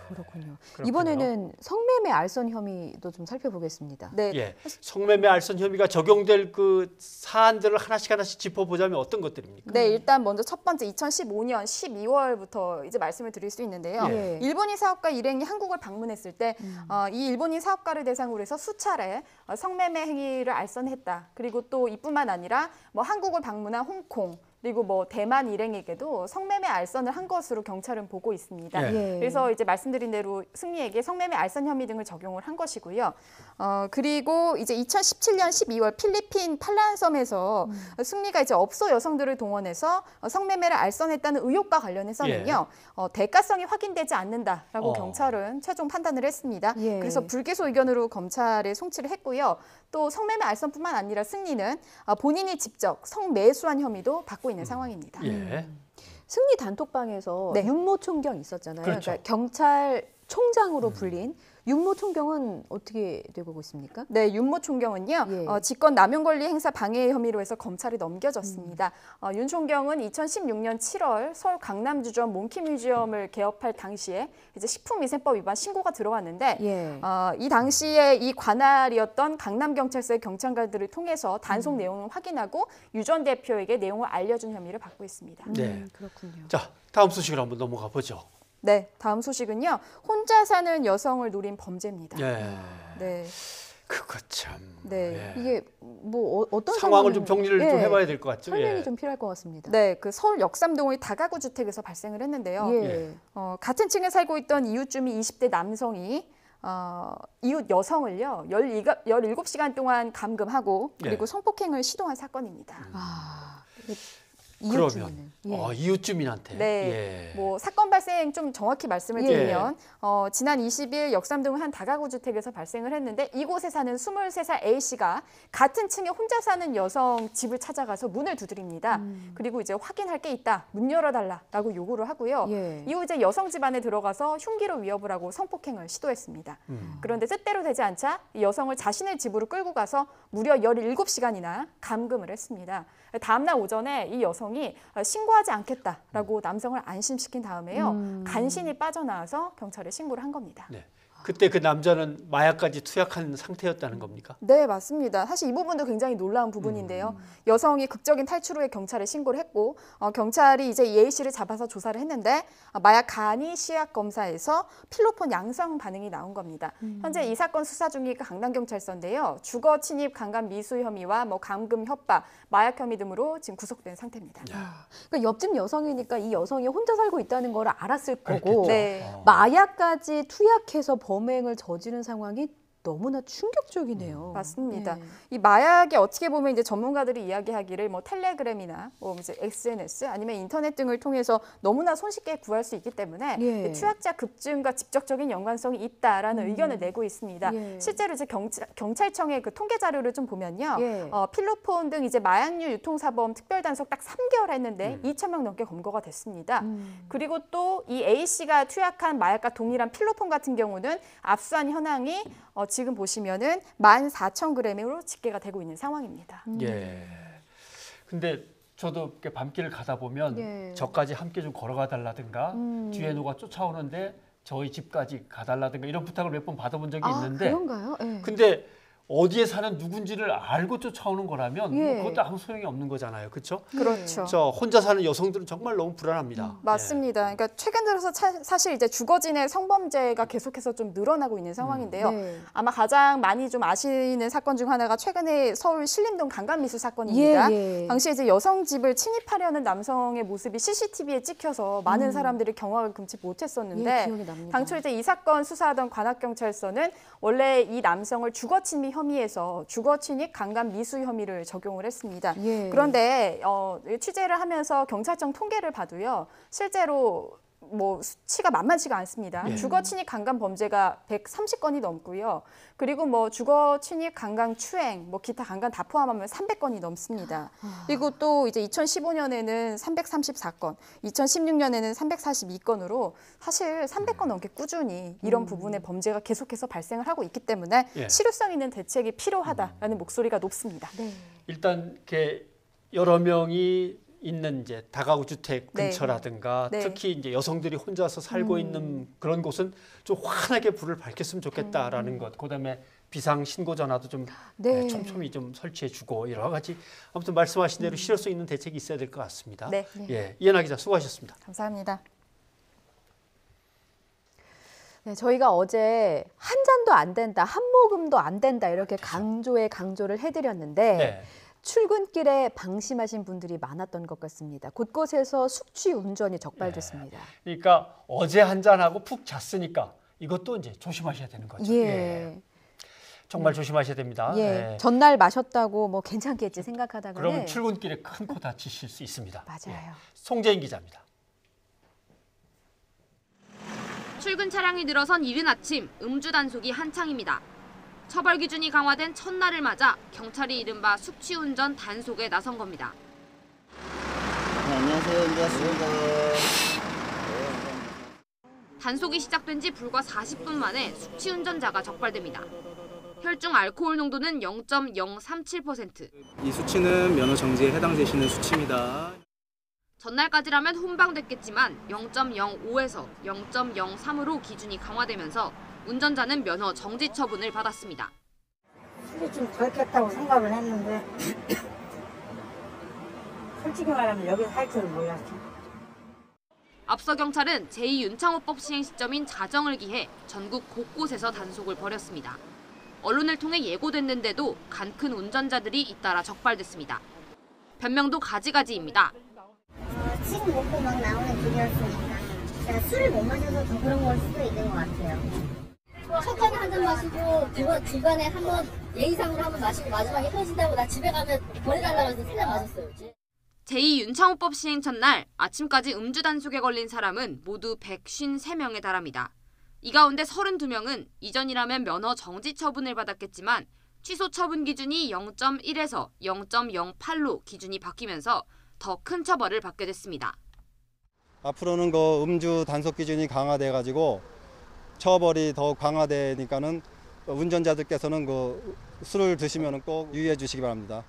그렇군요. 이번에는 성매매 알선 혐의도 좀 살펴보겠습니다. 성매매 알선 혐의가 적용될 그 사안들을 하나씩 짚어보자면 어떤 것들입니까? 네, 일단 먼저 첫 번째 2015년 12월부터 이제 말씀을 드릴 수 있는데요. 일본인 사업가 일행이 한국을 방문했을 때 이 일본인 사업가를 대상으로 해서 수차례 성매매 행위를 알선했다. 그리고 또 이뿐만 아니라 한국을 방문한 홍콩, 그리고 대만 일행에게도 성매매 알선을 한 것으로 경찰은 보고 있습니다. 그래서 이제 말씀드린 대로 승리에게 성매매 알선 혐의 등을 적용을 한 것이고요. 그리고 이제 2017년 12월 필리핀 팔란섬에서 승리가 이제 업소 여성들을 동원해서 성매매를 알선했다는 의혹과 관련해서는요. 대가성이 확인되지 않는다라고 경찰은 최종 판단을 했습니다. 그래서 불기소 의견으로 검찰에 송치를 했고요. 또 성매매 알선뿐만 아니라 승리는 본인이 직접 성매수한 혐의도 받고 있는 상황입니다. 승리 단톡방에서 네. 윤모 총경 있었잖아요. 그렇죠. 그러니까 경찰총장으로 불린 윤모 총경은 어떻게 되고 있습니까? 네, 윤모 총경은요. 예. 직권 남용 권리 행사 방해 혐의로 해서 검찰에 넘겨졌습니다. 윤 총경은 2016년 7월 서울 강남주점 몽키뮤지엄을 개업할 당시에 이제 식품위생법 위반 신고가 들어왔는데 예. 이 당시에 이 관할이었던 강남경찰서의 경찰관들을 통해서 단속 내용을 확인하고 유 전 대표에게 내용을 알려준 혐의를 받고 있습니다. 네. 그렇군요. 자, 다음 소식으로 한번 넘어가 보죠. 네, 다음 소식은요. 혼자 사는 여성을 노린 범죄입니다. 네. 네. 그거 참. 네. 예. 이게 뭐 어떤 상황을 좀 정리를 좀 해봐야 될 것 같죠. 설명이 예. 좀 필요할 것 같습니다. 네, 그 서울 역삼동의 다가구 주택에서 발생을 했는데요. 예. 같은 층에 살고 있던 이웃주민 20대 남성이 이웃 여성을요 17시간 동안 감금하고 그리고 예. 성폭행을 시도한 사건입니다. 그러면 예. 이웃주민한테. 네, 예. 뭐 사건 발생 좀 정확히 말씀을 예. 드리면 지난 20일 역삼동 한 다가구 주택에서 발생을 했는데 이곳에 사는 23살 A 씨가 같은 층에 혼자 사는 여성 집을 찾아가서 문을 두드립니다. 그리고 이제 확인할 게 있다, 문 열어달라라고 요구를 하고요. 예. 이후 이제 여성 집 안에 들어가서 흉기로 위협을 하고 성폭행을 시도했습니다. 그런데 뜻대로 되지 않자 이 여성을 자신의 집으로 끌고 가서 무려 17시간이나 감금을 했습니다. 다음날 오전에 이 여성이 신고하지 않겠다라고 남성을 안심시킨 다음에요. 간신히 빠져나와서 경찰에 신고를 한 겁니다. 네. 그때 그 남자는 마약까지 투약한 상태였다는 겁니까? 네, 맞습니다. 사실 이 부분도 굉장히 놀라운 부분인데요. 여성이 극적인 탈출 후에 경찰에 신고를 했고 경찰이 이제 이 A 씨를 잡아서 조사를 했는데 마약 간이 시약 검사에서 필로폰 양성 반응이 나온 겁니다. 현재 이 사건 수사 중인 강남경찰서인데요. 주거 침입 강간 미수 혐의와 뭐 감금 협박, 마약 혐의 등으로 지금 구속된 상태입니다. 그러니까 옆집 여성이니까 이 여성이 혼자 살고 있다는 걸 알았을 거고 네. 마약까지 투약해서 범행을 저지른 상황이 너무나 충격적이네요. 맞습니다. 예. 이 마약이 어떻게 보면 이제 전문가들이 이야기하기를 뭐 텔레그램이나 뭐 이제 SNS 아니면 인터넷 등을 통해서 너무나 손쉽게 구할 수 있기 때문에 예. 투약자 급증과 직접적인 연관성이 있다라는 의견을 내고 있습니다. 예. 실제로 이제 경찰청의 그 통계 자료를 좀 보면요, 예. 필로폰 등 이제 마약류 유통사범 특별단속 딱 3개월 했는데 2,000명 넘게 검거가 됐습니다. 그리고 또 이 A 씨가 투약한 마약과 동일한 필로폰 같은 경우는 압수한 현황이 지금 보시면은 14,000g으로 집계가 되고 있는 상황입니다. 예. 근데 저도 이렇게 밤길을 가다 보면 예. 저까지 함께 좀 걸어가 달라든가 뒤에 누가 쫓아오는데 저희 집까지 가달라든가 이런 부탁을 몇 번 받아본 적이 있는데 그런가요? 예. 근데 어디에 사는 누군지를 알고 쫓아오는 거라면 예. 뭐 그것도 아무 소용이 없는 거잖아요. 그렇죠? 그렇죠. 저 혼자 사는 여성들은 정말 너무 불안합니다. 맞습니다. 그러니까 최근 들어서 사실 이제 주거진의 성범죄가 계속해서 좀 늘어나고 있는 상황인데요. 네. 아마 가장 많이 좀 아시는 사건 중 하나가 최근에 서울 신림동 강간미수 사건입니다. 예. 당시 이제 여성 집을 침입하려는 남성의 모습이 CCTV에 찍혀서 많은 사람들이 경악을 금치 못했었는데 예, 기억이 납니다. 당초 이제 이 사건 수사하던 관악경찰서는 원래 이 남성을 주거침입 혐의에서 주거침입 강간 미수 혐의를 적용을 했습니다. 예. 그런데 취재를 하면서 경찰청 통계를 봐도요, 실제로 뭐 수치가 만만치가 않습니다. 예. 주거 침입 강간 범죄가 130건이 넘고요. 그리고 뭐 주거 침입 강간 추행, 뭐 기타 강간 다 포함하면 300건이 넘습니다. 그리고 또 이제 2015년에는 334건, 2016년에는 342건으로 사실 300건 넘게 꾸준히 이런 부분의 범죄가 계속해서 발생을 하고 있기 때문에 예. 실효성 있는 대책이 필요하다라는 목소리가 높습니다. 네. 일단 이렇게 여러 명이 있는 이제 다가구 주택 네. 근처라든가 네. 특히 이제 여성들이 혼자서 살고 있는 그런 곳은 좀 환하게 불을 밝혔으면 좋겠다라는 것. 그다음에 비상 신고 전화도 좀 네. 촘촘히 좀 설치해주고 여러 가지 아무튼 말씀하신 대로 실효성 있는 대책이 있어야 될 것 같습니다. 네. 예, 이현아 기자 수고하셨습니다. 감사합니다. 네, 저희가 어제 한 잔도 안 된다, 한 모금도 안 된다 이렇게 강조를 해드렸는데 네. 출근길에 방심하신 분들이 많았던 것 같습니다. 곳곳에서 숙취 운전이 적발됐습니다. 그러니까 어제 한 잔하고 푹 잤으니까 이것도 이제 조심하셔야 되는 거죠. 예. 정말 조심하셔야 됩니다. 예. 예. 전날 마셨다고 뭐 괜찮겠지 생각하다가는 그러면 출근길에 큰 코 다치실 수 있습니다. 맞아요. 예. 송재인 기자입니다. 출근 차량이 늘어선 이른 아침 음주 단속이 한창입니다. 처벌 기준이 강화된 첫날을 맞아 경찰이 이른바 숙취운전 단속에 나선 겁니다. 안녕하세요. 안녕하십니까. 단속이 시작된 지 불과 40분 만에 숙취 운전자가 적발됩니다. 혈중 알코올 농도는 0.037%. 이 수치는 면허 정지에 해당되시는 수치입니다. 전날까지라면 훈방됐겠지만 0.05에서 0.03으로 기준이 강화되면서 운전자는 면허 정지 처분을 받았습니다. 술이 좀 덜 깼다고 생각을 했는데 솔직히 말하면 여기서 할 줄은 몰랐어요. 앞서 경찰은 제2윤창호법 시행 시점인 자정을 기해 전국 곳곳에서 단속을 벌였습니다. 언론을 통해 예고됐는데도 간 큰 운전자들이 잇따라 적발됐습니다. 변명도 가지가지입니다. 침 먹고 막 나오는 길이었으니까 제가 술을 못 마셔서 더 그런 걸 수도 있는 것 같아요. 첫잔 한 잔 마시고 중간에 한번 예의상으로 한번 마시고 마지막에 헤어진다고 나 집에 가면 보내달라고 해서 3잔 마셨어요. 제2윤창호법 시행 첫날 아침까지 음주 단속에 걸린 사람은 모두 153명에 달합니다. 이 가운데 32명은 이전이라면 면허 정지 처분을 받았겠지만 취소 처분 기준이 0.1에서 0.08로 기준이 바뀌면서 더 큰 처벌을 받게 됐습니다. 앞으로는 그 음주 단속 기준이 강화돼가지고 처벌이 더 강화되니까는 운전자들께서는 그 술을 드시면 꼭 유의해 주시기 바랍니다.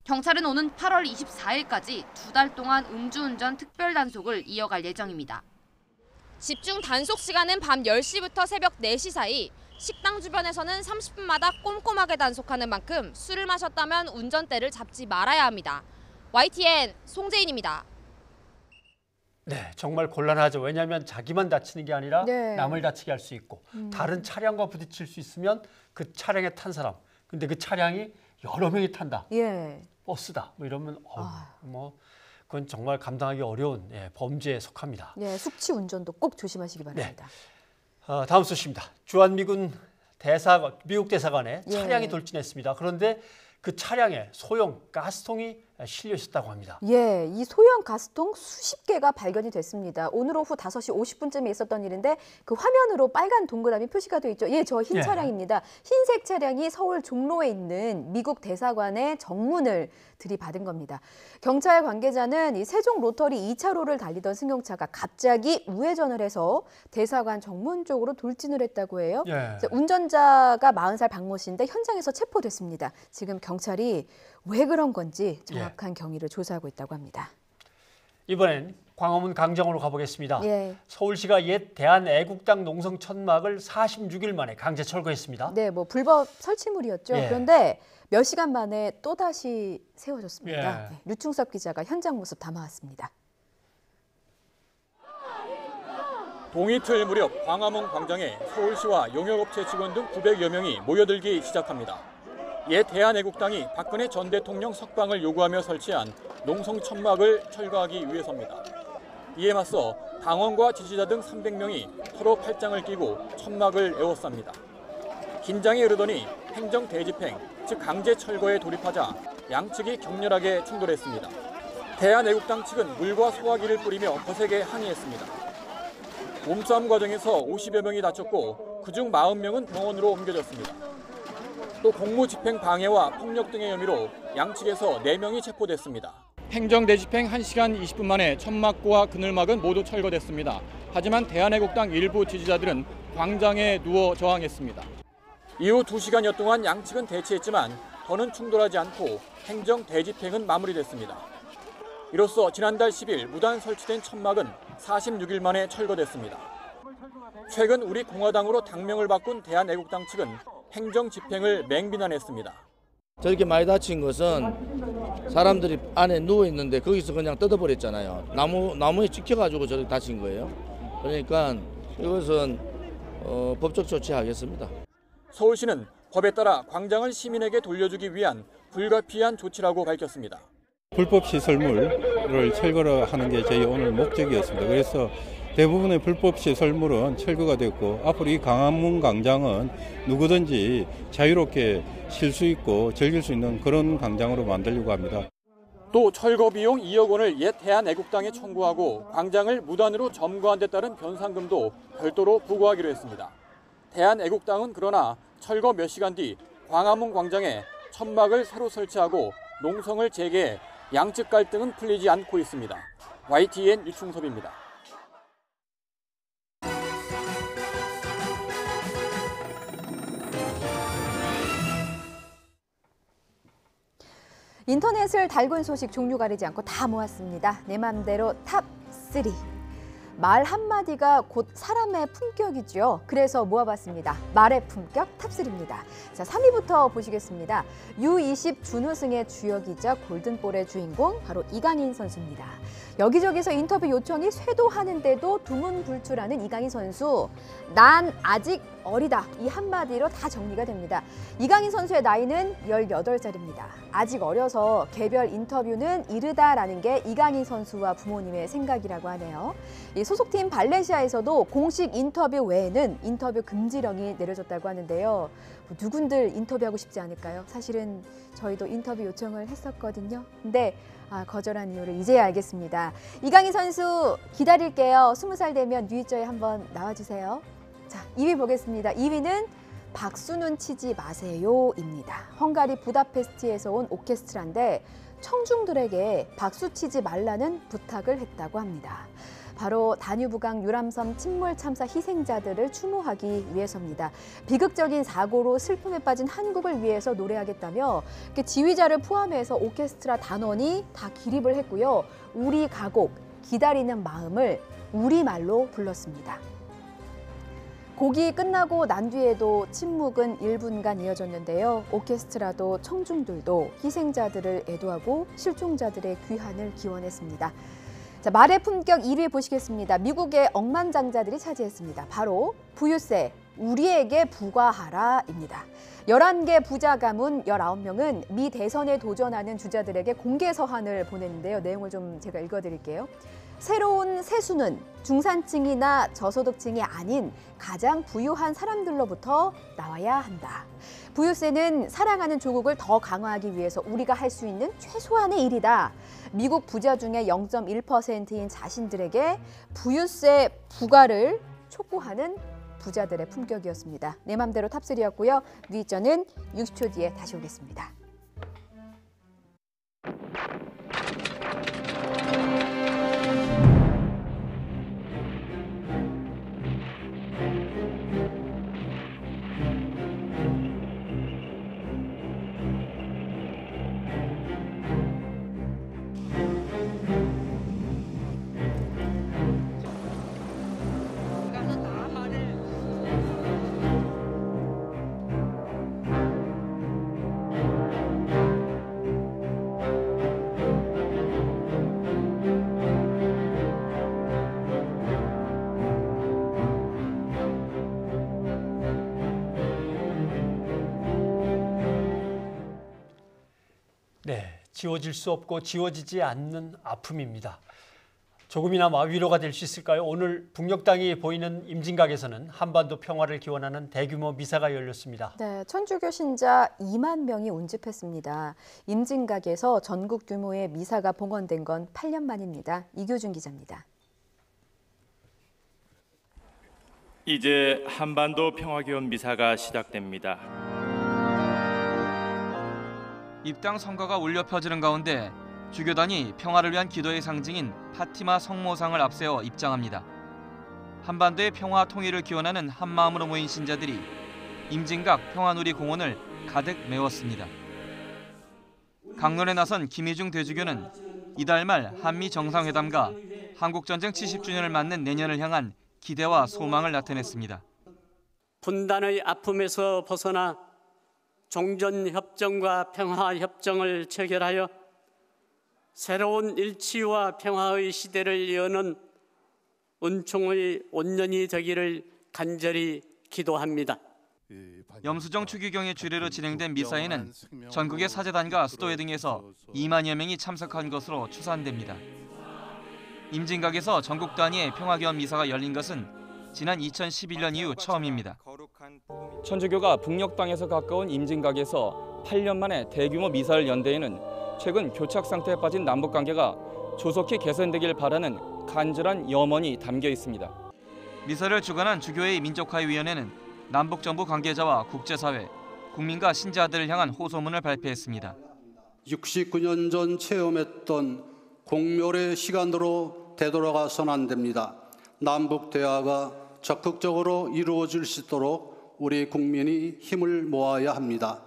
경찰은 오는 8월 24일까지 2달 동안 음주운전 특별 단속을 이어갈 예정입니다. 집중 단속 시간은 밤 10시부터 새벽 4시 사이, 식당 주변에서는 30분마다 꼼꼼하게 단속하는 만큼 술을 마셨다면 운전대를 잡지 말아야 합니다. YTN 송재인입니다. 네, 정말 곤란하죠. 왜냐하면 자기만 다치는 게 아니라 네. 남을 다치게 할 수 있고 다른 차량과 부딪힐 수 있으면 그 차량에 탄 사람, 근데 그 차량이 여러 명이 탄다. 예. 버스다. 뭐 이러면 그건 정말 감당하기 어려운 범죄에 속합니다. 네, 숙취 운전도 꼭 조심하시기 바랍니다. 네. 다음 소식입니다. 주한미군 미국 대사관에 차량이 돌진했습니다. 그런데 그 차량에 소형 가스통이 실려 있었다고 합니다. 예, 이 소형 가스통 수십 개가 발견이 됐습니다. 오늘 오후 5시 50분쯤에 있었던 일인데 그 화면으로 빨간 동그라미 표시가 돼 있죠. 예, 저 흰 차량입니다. 흰색 차량이 서울 종로에 있는 미국 대사관의 정문을 들이받은 겁니다. 경찰 관계자는 이 세종 로터리 2차로를 달리던 승용차가 갑자기 우회전을 해서 대사관 정문 쪽으로 돌진을 했다고 해요. 운전자가 40살 박모 씨인데 현장에서 체포됐습니다. 지금 경찰이 왜 그런 건지 정확한 경위를 조사하고 있다고 합니다. 이번엔 광화문 강정으로 가보겠습니다. 서울시가 옛 대한애국당 농성 천막을 46일 만에 강제 철거했습니다. 네, 뭐 불법 설치물이었죠. 그런데 몇 시간 만에 또다시 세워졌습니다. 류충섭 기자가 현장 모습 담아왔습니다. 동이틀 무렵 광화문 광장에 서울시와 용역업체 직원 등 900여 명이 모여들기 시작합니다. 옛 대한애국당이 박근혜 전 대통령 석방을 요구하며 설치한 농성 천막을 철거하기 위해서입니다. 이에 맞서 당원과 지지자 등 300명이 서로 팔짱을 끼고 천막을 에워쌉니다. 긴장이 흐르더니 행정 대집행, 즉 강제 철거에 돌입하자 양측이 격렬하게 충돌했습니다. 대한애국당 측은 물과 소화기를 뿌리며 거세게 항의했습니다. 몸싸움 과정에서 50여 명이 다쳤고 그중 40명은 병원으로 옮겨졌습니다. 또 공무집행 방해와 폭력 등의 혐의로 양측에서 4명이 체포됐습니다. 행정 대집행 1시간 20분 만에 천막과 그늘막은 모두 철거됐습니다. 하지만 대한애국당 일부 지지자들은 광장에 누워 저항했습니다. 이후 2시간여 동안 양측은 대치했지만 더는 충돌하지 않고 행정 대집행은 마무리됐습니다. 이로써 지난달 10일 무단 설치된 천막은 46일 만에 철거됐습니다. 최근 우리 공화당으로 당명을 바꾼 대한애국당 측은 행정 집행을 맹비난했습니다. 저렇게 많이 다친 것은 사람들이 안에 누워 있는데 거기서 그냥 뜯어버렸잖아요. 나무에 찍혀가지고 저렇게 다친 거예요. 그러니까 이것은 법적 조치하겠습니다. 서울시는 법에 따라 광장을 시민에게 돌려주기 위한 불가피한 조치라고 밝혔습니다. 불법 시설물을 철거하는 게 저희 오늘 목적이었습니다. 그래서 대부분의 불법 시설물은 철거가 됐고 앞으로 이 광화문 광장은 누구든지 자유롭게 쉴 수 있고 즐길 수 있는 그런 광장으로 만들려고 합니다. 또 철거 비용 2억 원을 옛 대한애국당에 청구하고 광장을 무단으로 점거한 데 따른 변상금도 별도로 부과하기로 했습니다. 대한애국당은 그러나 철거 몇 시간 뒤 광화문 광장에 천막을 새로 설치하고 농성을 재개해 양측 갈등은 풀리지 않고 있습니다. YTN 이충섭입니다. 인터넷을 달군 소식 종류 가리지 않고 다 모았습니다. 내 맘대로 탑3. 말 한마디가 곧 사람의 품격이죠. 그래서 모아봤습니다. 말의 품격 탑3입니다. 자, 3위부터 보시겠습니다. U20 준우승의 주역이자 골든볼의 주인공 바로 이강인 선수입니다. 여기저기서 인터뷰 요청이 쇄도하는데도 두문불출하는 이강인 선수. 난 아직 어리다. 이 한마디로 다 정리가 됩니다. 이강인 선수의 나이는 18살입니다. 아직 어려서 개별 인터뷰는 이르다라는 게 이강인 선수와 부모님의 생각이라고 하네요. 이 소속팀 발렌시아에서도 공식 인터뷰 외에는 인터뷰 금지령이 내려졌다고 하는데요. 누군들 인터뷰하고 싶지 않을까요? 사실은 저희도 인터뷰 요청을 했었거든요. 근데 거절한 이유를 이제야 알겠습니다. 이강인 선수 기다릴게요. 20살 되면 뉴이저에 한번 나와주세요. 자, 2위 보겠습니다. 2위는 박수는 치지 마세요입니다. 헝가리 부다페스트에서 온 오케스트라인데 청중들에게 박수 치지 말라는 부탁을 했다고 합니다. 바로 다뉴브강 유람선 침몰 참사 희생자들을 추모하기 위해서입니다. 비극적인 사고로 슬픔에 빠진 한국을 위해서 노래하겠다며 지휘자를 포함해서 오케스트라 단원이 다 기립을 했고요. 우리 가곡, 기다리는 마음을 우리말로 불렀습니다. 곡이 끝나고 난 뒤에도 침묵은 1분간 이어졌는데요. 오케스트라도 청중들도 희생자들을 애도하고 실종자들의 귀환을 기원했습니다. 자, 말의 품격 1위 보시겠습니다. 미국의 억만장자들이 차지했습니다. 바로 부유세, 우리에게 부과하라입니다. 11개 부자 가문 19명은 미 대선에 도전하는 주자들에게 공개 서한을 보냈는데요. 내용을 좀 제가 읽어드릴게요. 새로운 세수는 중산층이나 저소득층이 아닌 가장 부유한 사람들로부터 나와야 한다. 부유세는 사랑하는 조국을 더 강화하기 위해서 우리가 할 수 있는 최소한의 일이다. 미국 부자 중에 0.1%인 자신들에게 부유세 부과를 촉구하는 부자들의 품격이었습니다. 내 맘대로 탑3였고요. 뉴이저는 60초 뒤에 다시 오겠습니다. 네, 지워질 수 없고 지워지지 않는 아픔입니다. 조금이나마 위로가 될 수 있을까요? 오늘 북녘땅이 보이는 임진각에서는 한반도 평화를 기원하는 대규모 미사가 열렸습니다. 네, 천주교 신자 2만 명이 운집했습니다. 임진각에서 전국 규모의 미사가 봉헌된 건 8년 만입니다. 이교준 기자입니다. 이제 한반도 평화기원 미사가 시작됩니다. 입당 성가가 울려 퍼지는 가운데 주교단이 평화를 위한 기도의 상징인 파티마 성모상을 앞세워 입장합니다. 한반도의 평화 통일을 기원하는 한마음으로 모인 신자들이 임진각 평화누리공원을 가득 메웠습니다. 강론에 나선 김희중 대주교는 이달 말 한미 정상회담과 한국전쟁 70주년을 맞는 내년을 향한 기대와 소망을 나타냈습니다. 분단의 아픔에서 벗어나 종전협정과 평화협정을 체결하여 새로운 일치와 평화의 시대를 여는 은총의 온년이 되기를 간절히 기도합니다. 염수정 추기경의 주례로 진행된 미사에는 전국의 사제단과 수도회 등에서 2만여 명이 참석한 것으로 추산됩니다. 임진각에서 전국 단위의 평화기원 미사가 열린 것은 지난 2011년 이후 처음입니다. 천주교가 북녘 땅에서 가까운 임진각에서 8년 만에 대규모 미사를 연 데에는 최근 교착 상태에 빠진 남북 관계가 조속히 개선되길 바라는 간절한 염원이 담겨 있습니다. 미사를 주관한 주교회 민족화위원회는 남북 정부 관계자와 국제사회, 국민과 신자들을 향한 호소문을 발표했습니다. 69년 전 체험했던 공멸의 시간으로 되돌아가선 안 됩니다. 남북 대화가 적극적으로 이루어질 수 있도록 우리 국민이 힘을 모아야 합니다.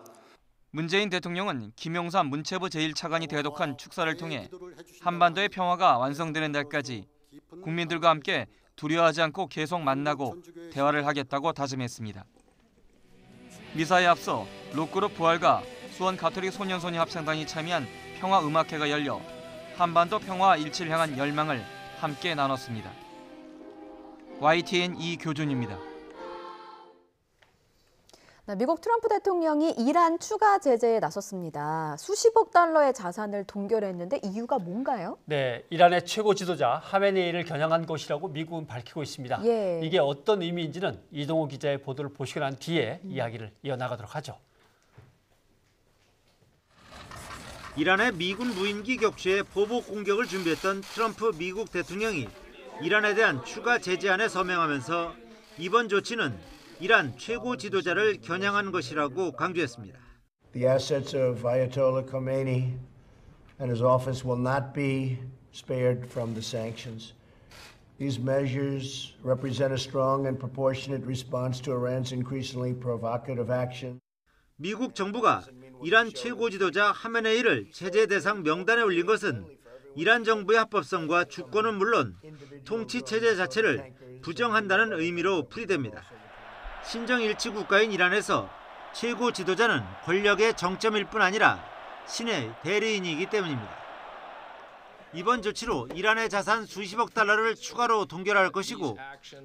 문재인 대통령은 김용삼 문체부 제1차관이 대독한 축사를 통해 한반도의 평화가 완성되는 날까지 국민들과 함께 두려워하지 않고 계속 만나고 대화를 하겠다고 다짐했습니다. 미사에 앞서 록그룹 부활과 수원 가톨릭 소년소녀 합창단이 참여한 평화음악회가 열려 한반도 평화와 일치를 향한 열망을 함께 나눴습니다. YTN 이교준입니다. 미국 트럼프 대통령이 이란 추가 제재에 나섰습니다. 수십억 달러의 자산을 동결했는데 이유가 뭔가요? 네, 이란의 최고 지도자 하메네이를 겨냥한 것이라고 미국은 밝히고 있습니다. 예. 이게 어떤 의미인지는 이동호 기자의 보도를 보시고 난 뒤에 이야기를 이어나가도록 하죠. 이란의 미군 무인기 격추에 보복 공격을 준비했던 트럼프 미국 대통령이 이란에 대한 추가 제재안에 서명하면서 이번 조치는 이란 최고 지도자를 겨냥한 것이라고 강조했습니다. The assets of Ayatollah Khomeini and his office will not be spared from the sanctions. These measures represent a strong and proportionate response to Iran's increasingly provocative action. 미국 정부가 이란 최고 지도자 하메네이를 제재 대상 명단에 올린 것은 이란 정부의 합법성과 주권은 물론 통치 체제 자체를 부정한다는 의미로 풀이됩니다. 신정일치 국가인 이란에서 최고 지도자는 권력의 정점일 뿐 아니라 신의 대리인이기 때문입니다. 이번 조치로 이란의 자산 수십억 달러를 추가로 동결할 것이고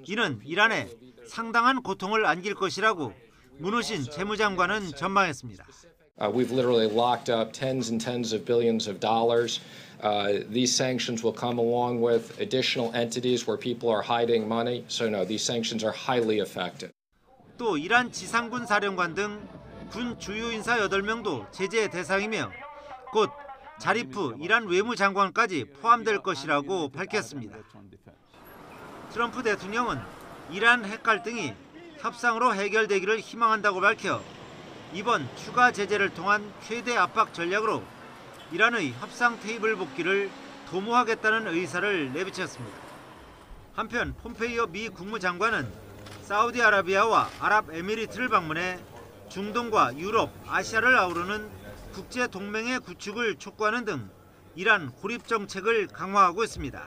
이는 이란에 상당한 고통을 안길 것이라고 문우신 재무장관은 전망했습니다. We've literally locked up tens and tens of billions of dollars. These sanctions will come along with additional entities where people are hiding money. So no, these sanctions are highly effective. 또 이란 지상군 사령관 등 군 주요 인사 8명도 제재 대상이며 곧 자리프 이란 외무장관까지 포함될 것이라고 밝혔습니다. 트럼프 대통령은 이란 핵 갈등이 협상으로 해결되기를 희망한다고 밝혀 이번 추가 제재를 통한 최대 압박 전략으로 이란의 협상 테이블 복귀를 도모하겠다는 의사를 내비쳤습니다. 한편 폼페이오 미 국무장관은 사우디아라비아와 아랍에미리트를 방문해 중동과 유럽, 아시아를 아우르는 국제 동맹의 구축을 촉구하는 등 이란 고립 정책을 강화하고 있습니다.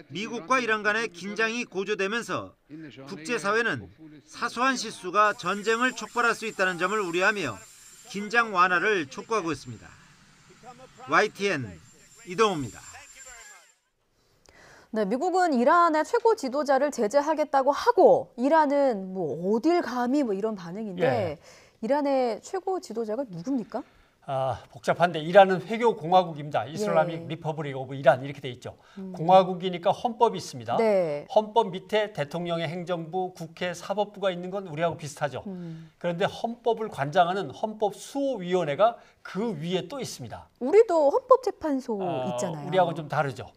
미국과 이란 간의 긴장이 고조되면서 국제사회는 사소한 실수가 전쟁을 촉발할 수 있다는 점을 우려하며 긴장 완화를 촉구하고 있습니다. YTN 이동호입니다. 네, 미국은 이란의 최고 지도자를 제재하겠다고 하고 이란은 뭐 어딜 감히 뭐 이런 반응인데 예. 이란의 최고 지도자가 누굽니까? 복잡한데 이란은 회교 공화국입니다. 이슬라믹 리퍼블릭 오브 이란 이렇게 돼 있죠. 공화국이니까 헌법이 있습니다. 네. 헌법 밑에 대통령의 행정부, 국회, 사법부가 있는 건 우리하고 비슷하죠. 그런데 헌법을 관장하는 헌법수호위원회가 그 위에 또 있습니다. 우리도 헌법재판소 있잖아요. 우리하고 좀 다르죠.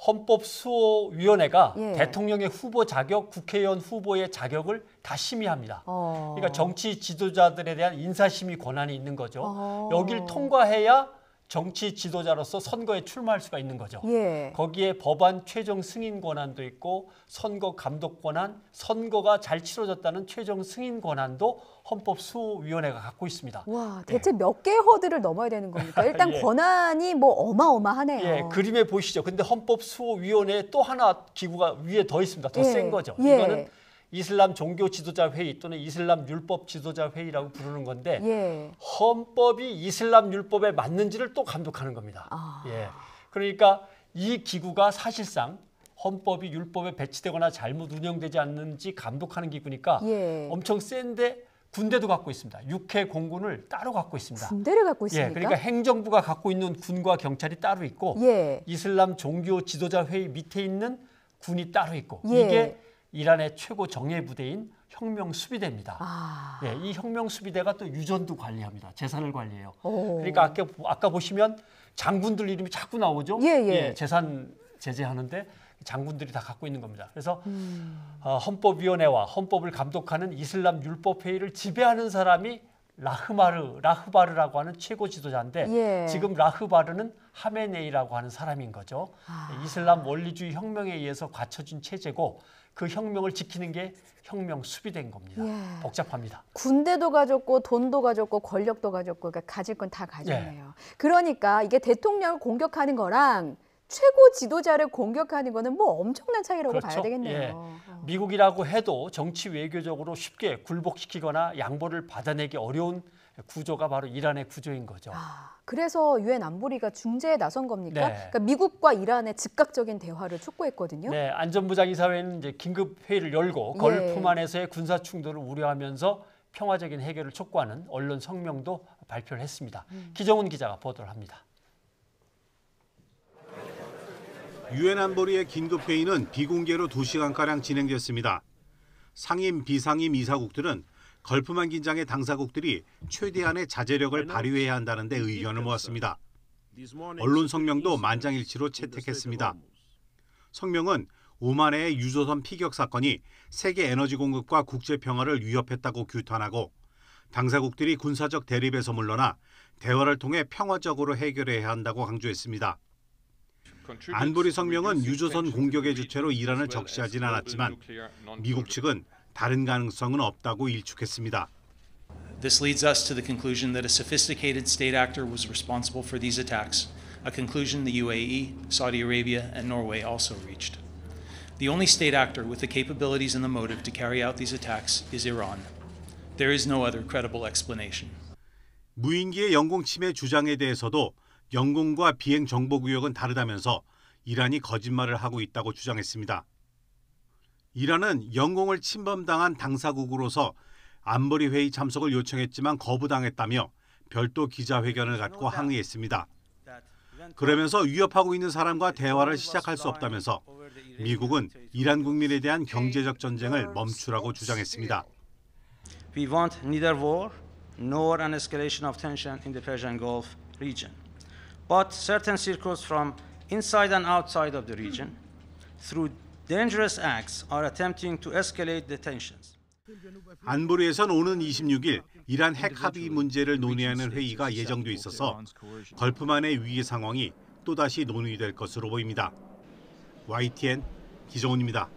헌법수호위원회가 예. 대통령의 후보 자격, 국회의원 후보의 자격을 다 심의합니다. 그러니까 정치 지도자들에 대한 인사심의 권한이 있는 거죠. 여길 통과해야 정치 지도자로서 선거에 출마할 수가 있는 거죠. 예. 거기에 법안 최종 승인 권한도 있고 선거 감독 권한, 선거가 잘 치러졌다는 최종 승인 권한도 헌법수호위원회가 갖고 있습니다. 와, 대체 몇 개의 허들을 넘어야 되는 겁니까? 일단 예. 권한이 뭐 어마어마하네요. 예, 그림에 보시죠. 근데 헌법수호위원회에 또 하나 기구가 위에 더 있습니다. 더 센 거죠. 예. 이거는 이슬람 종교 지도자 회의 또는 이슬람 율법 지도자 회의라고 부르는 건데 예. 헌법이 이슬람 율법에 맞는지를 또 감독하는 겁니다. 예. 그러니까 이 기구가 사실상 헌법이 율법에 배치되거나 잘못 운영되지 않는지 감독하는 기구니까 예. 엄청 센데 군대도 갖고 있습니다. 육해 공군을 따로 갖고 있습니다. 군대를 갖고 있습니까? 예, 그러니까 행정부가 갖고 있는 군과 경찰이 따로 있고 예. 이슬람 종교 지도자 회의 밑에 있는 군이 따로 있고 예. 이게 이란의 최고 정예 부대인 혁명 수비대입니다. 예, 이 혁명 수비대가 또 유전도 관리합니다. 재산을 관리해요. 그러니까 아까 보시면 장군들 이름이 자꾸 나오죠. 예. 재산 제재하는데 장군들이 다 갖고 있는 겁니다. 그래서 헌법위원회와 헌법을 감독하는 이슬람 율법회의를 지배하는 사람이 라흐바르라고 하는 최고 지도자인데 예. 지금 라흐바르는 하메네이라고 하는 사람인 거죠. 이슬람 원리주의 혁명에 의해서 갖춰진 체제고 그 혁명을 지키는 게 혁명 수비된 겁니다. 예. 복잡합니다. 군대도 가졌고 돈도 가졌고 권력도 가졌고 그러니까 가질 건 다 가졌네요. 그러니까 이게 대통령을 공격하는 거랑 최고 지도자를 공격하는 거는 뭐 엄청난 차이라고 그렇죠. 봐야 되겠네요. 예. 미국이라고 해도 정치 외교적으로 쉽게 굴복시키거나 양보를 받아내기 어려운 구조가 바로 이란의 구조인 거죠. 그래서 유엔 안보리가 중재에 나선 겁니까? 네. 그러니까 미국과 이란의 즉각적인 대화를 촉구했거든요. 네, 안전보장이사회는 이제 긴급 회의를 열고 걸프만에서의 군사 충돌을 우려하면서 평화적인 해결을 촉구하는 언론 성명도 발표를 했습니다. 기정훈 기자가 보도를 합니다. 유엔 안보리의 긴급 회의는 비공개로 2시간가량 진행됐습니다. 상임, 비상임 이사국들은 걸프만 긴장의 당사국들이 최대한의 자제력을 발휘해야 한다는 데 의견을 모았습니다. 언론 성명도 만장일치로 채택했습니다. 성명은 오만해의 유조선 피격 사건이 세계 에너지 공급과 국제 평화를 위협했다고 규탄하고 당사국들이 군사적 대립에서 물러나 대화를 통해 평화적으로 해결해야 한다고 강조했습니다. 안보리 성명은 유조선 공격의 주체로 이란을 적시하진 않았지만 미국 측은 다른 가능성은 없다고 일축했습니다. This leads us to the conclusion that a sophisticated state actor was responsible for these attacks, a conclusion the UAE, Saudi Arabia, and Norway also reached. The only state actor with the capabilities and the motive to carry out these attacks is Iran. There is no other credible explanation. 무인기의 영공 침해 주장에 대해서도 영공과 비행 정보 구역은 다르다면서 이란이 거짓말을 하고 있다고 주장했습니다. 이란은 영공을 침범당한 당사국으로서 안보리 회의 참석을 요청했지만 거부당했다며 별도 기자회견을 갖고 항의했습니다. 그러면서 위협하고 있는 사람과 대화를 시작할 수 없다면서 미국은 이란 국민에 대한 경제적 전쟁을 멈추라고 주장했습니다. We want neither war nor an escalation of tension in the Persian Gulf region. But certain circles from inside and outside of the region, through dangerous acts, are attempting to escalate the tensions. 안보리에선 오는 26일 이란 핵 합의 문제를 논의하는 회의가 예정돼 있어서 걸프만의 위기 상황이 또다시 논의될 것으로 보입니다. YTN 기정훈입니다.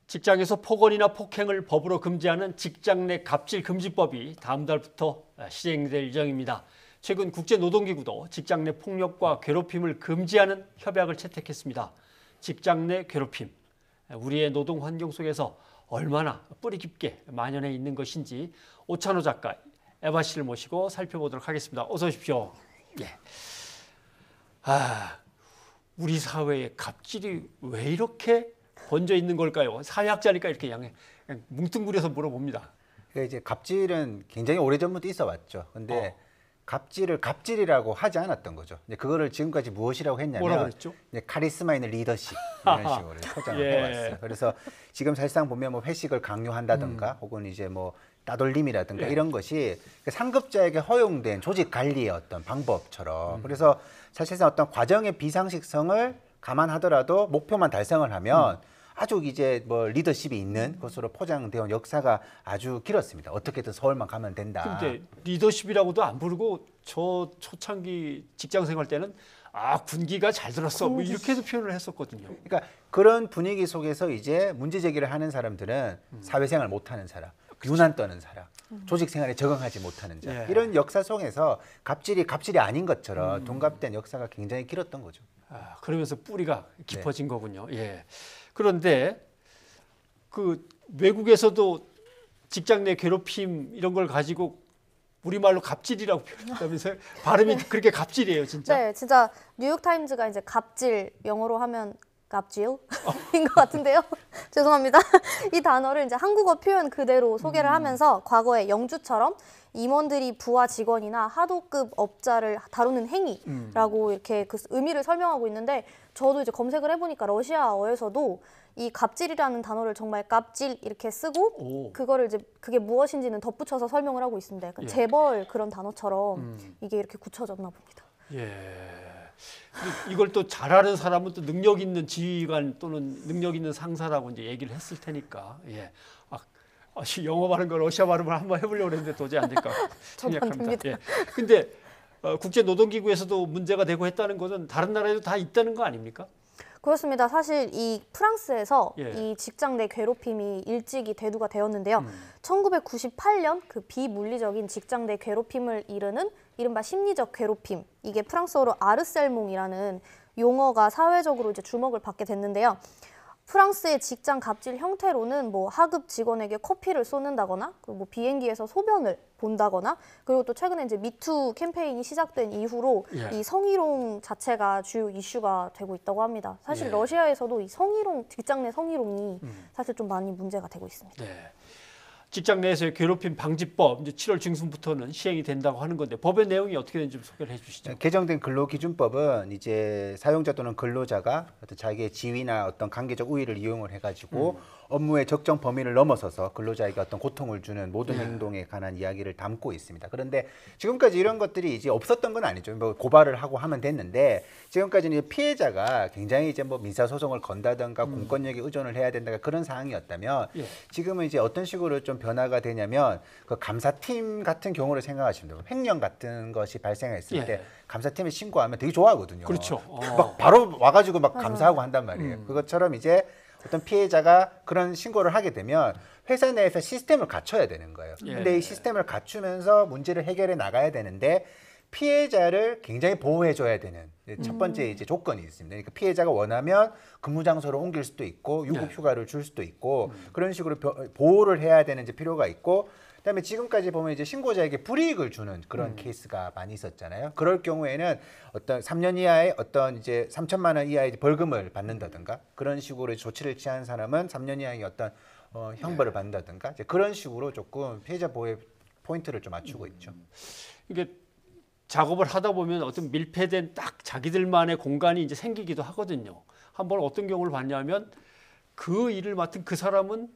직장에서 폭언이나 폭행을 법으로 금지하는 직장 내 갑질 금지법이 다음 달부터 시행될 예정입니다. 최근 국제노동기구도 직장 내 폭력과 괴롭힘을 금지하는 협약을 채택했습니다. 직장 내 괴롭힘, 우리의 노동 환경 속에서 얼마나 뿌리 깊게 만연해 있는 것인지 오찬호 작가, 에바 씨를 모시고 살펴보도록 하겠습니다. 어서 오십시오. 예. 우리 사회에 갑질이 왜 이렇게 번져 있는 걸까요? 사회학자니까 이렇게 그냥 뭉뚱그려서 물어봅니다. 이제 갑질은 굉장히 오래전부터 있어 왔죠. 근데 갑질을 갑질이라고 하지 않았던 거죠. 이제 그거를 지금까지 무엇이라고 했냐면 뭐라고 그랬죠? 이제 카리스마 있는 리더십 이런 식으로 포장을 해왔어요. 그래서 지금 사실상 보면 뭐 회식을 강요한다든가 혹은 이제 뭐 따돌림이라든가 이런 것이 상급자에게 허용된 조직 관리의 어떤 방법처럼 그래서 사실상 어떤 과정의 비상식성을 감안하더라도 목표만 달성을 하면 아주 이제 뭐 리더십이 있는 것으로 포장되어 온 역사가 아주 길었습니다. 어떻게든 서울만 가면 된다. 근데 리더십이라고도 안 부르고 저 초창기 직장 생활 때는 군기가 잘 들었어 뭐 이렇게도 표현을 했었거든요. 그러니까 그런 분위기 속에서 이제 문제 제기를 하는 사람들은 사회생활 못하는 사람, 유난 떠는 사람, 조직 생활에 적응하지 못하는 자 이런 역사 속에서 갑질이 아닌 것처럼 둔갑된 역사가 굉장히 길었던 거죠. 그러면서 뿌리가 깊어진 거군요. 예. 그런데 그 외국에서도 직장 내 괴롭힘 이런 걸 가지고 우리말로 갑질이라고 표현한다면서요? 발음이 그렇게 갑질이에요, 진짜? 네, 진짜 뉴욕타임즈가 이제 갑질 영어로 하면 갑질인 것 같은데요. 죄송합니다. 이 단어를 이제 한국어 표현 그대로 소개를 하면서 과거에 영주처럼 임원들이 부하 직원이나 하도급 업자를 다루는 행위라고 이렇게 그 의미를 설명하고 있는데 저도 이제 검색을 해보니까 러시아어에서도 이 갑질이라는 단어를 정말 갑질 이렇게 쓰고 그거를 이제 그게 무엇인지는 덧붙여서 설명을 하고 있습니다. 약간 재벌 그런 단어처럼 이게 이렇게 굳혀졌나 봅니다. 예. 이걸 또 잘하는 사람은 또 능력 있는 지휘관 또는 능력 있는 상사라고 이제 얘기를 했을 테니까. 예. 영어 발음과 러시아 발음을 한번 해보려고 했는데 도저히 안 될까 생각합니다. 예. 근데 국제노동기구에서도 문제가 되고 했다는 것은 다른 나라에도 다 있다는 거 아닙니까? 그렇습니다. 사실 이 프랑스에서 예. 이 직장 내 괴롭힘이 일찍이 대두가 되었는데요. 1998년 그 비물리적인 직장 내 괴롭힘을 이르는 이른바 심리적 괴롭힘, 이게 프랑스어로 아르셀몽이라는 용어가 사회적으로 이제 주목을 받게 됐는데요. 프랑스의 직장 갑질 형태로는 뭐 하급 직원에게 커피를 쏟는다거나, 그리고 뭐 비행기에서 소변을 본다거나, 그리고 또 최근에 이제 미투 캠페인이 시작된 이후로 예. 이 성희롱 자체가 주요 이슈가 되고 있다고 합니다. 사실 예. 러시아에서도 이 성희롱, 직장 내 성희롱이 사실 좀 많이 문제가 되고 있습니다. 네. 직장 내에서의 괴롭힘 방지법 이제 7월 중순부터는 시행이 된다고 하는 건데 법의 내용이 어떻게 되는지 좀 소개를 해주시죠. 개정된 근로기준법은 이제 사용자 또는 근로자가 어떤 자기의 지위나 어떤 관계적 우위를 이용을 해가지고 업무의 적정 범위를 넘어서서 근로자에게 어떤 고통을 주는 모든 행동에 관한 이야기를 담고 있습니다. 그런데 지금까지 이런 것들이 이제 없었던 건 아니죠. 뭐 고발을 하고 하면 됐는데 지금까지는 이제 피해자가 굉장히 이제 뭐 민사소송을 건다든가 공권력에 의존을 해야 된다가 그런 상황이었다면 지금은 이제 어떤 식으로 좀 변화가 되냐면 그 감사팀 같은 경우를 생각하시면 돼요. 횡령 같은 것이 발생했을 때 감사팀에 신고하면 되게 좋아하거든요. 그렇죠. 막 바로 와가지고 막 감사하고 한단 말이에요. 그것처럼 이제 어떤 피해자가 그런 신고를 하게 되면 회사 내에서 시스템을 갖춰야 되는 거예요. 근데 이 시스템을 갖추면서 문제를 해결해 나가야 되는데 피해자를 굉장히 보호해줘야 되는 첫 번째 이제 조건이 있습니다. 그러니까 피해자가 원하면 근무 장소를 옮길 수도 있고 유급 휴가를 줄 수도 있고 그런 식으로 보호를 해야 되는 이제 필요가 있고, 그다음에 지금까지 보면 이제 신고자에게 불이익을 주는 그런 케이스가 많이 있었잖아요. 그럴 경우에는 어떤 3년 이하의 어떤 이제 3천만 원 이하의 벌금을 받는다든가 그런 식으로 조치를 취한 사람은 3년 이하의 어떤 형벌을 받는다든가 이제 그런 식으로 조금 피해자 보호에 포인트를 좀 맞추고 있죠. 이게 작업을 하다 보면 어떤 밀폐된 딱 자기들만의 공간이 이제 생기기도 하거든요. 한번 어떤 경우를 봤냐면 그 일을 맡은 그 사람은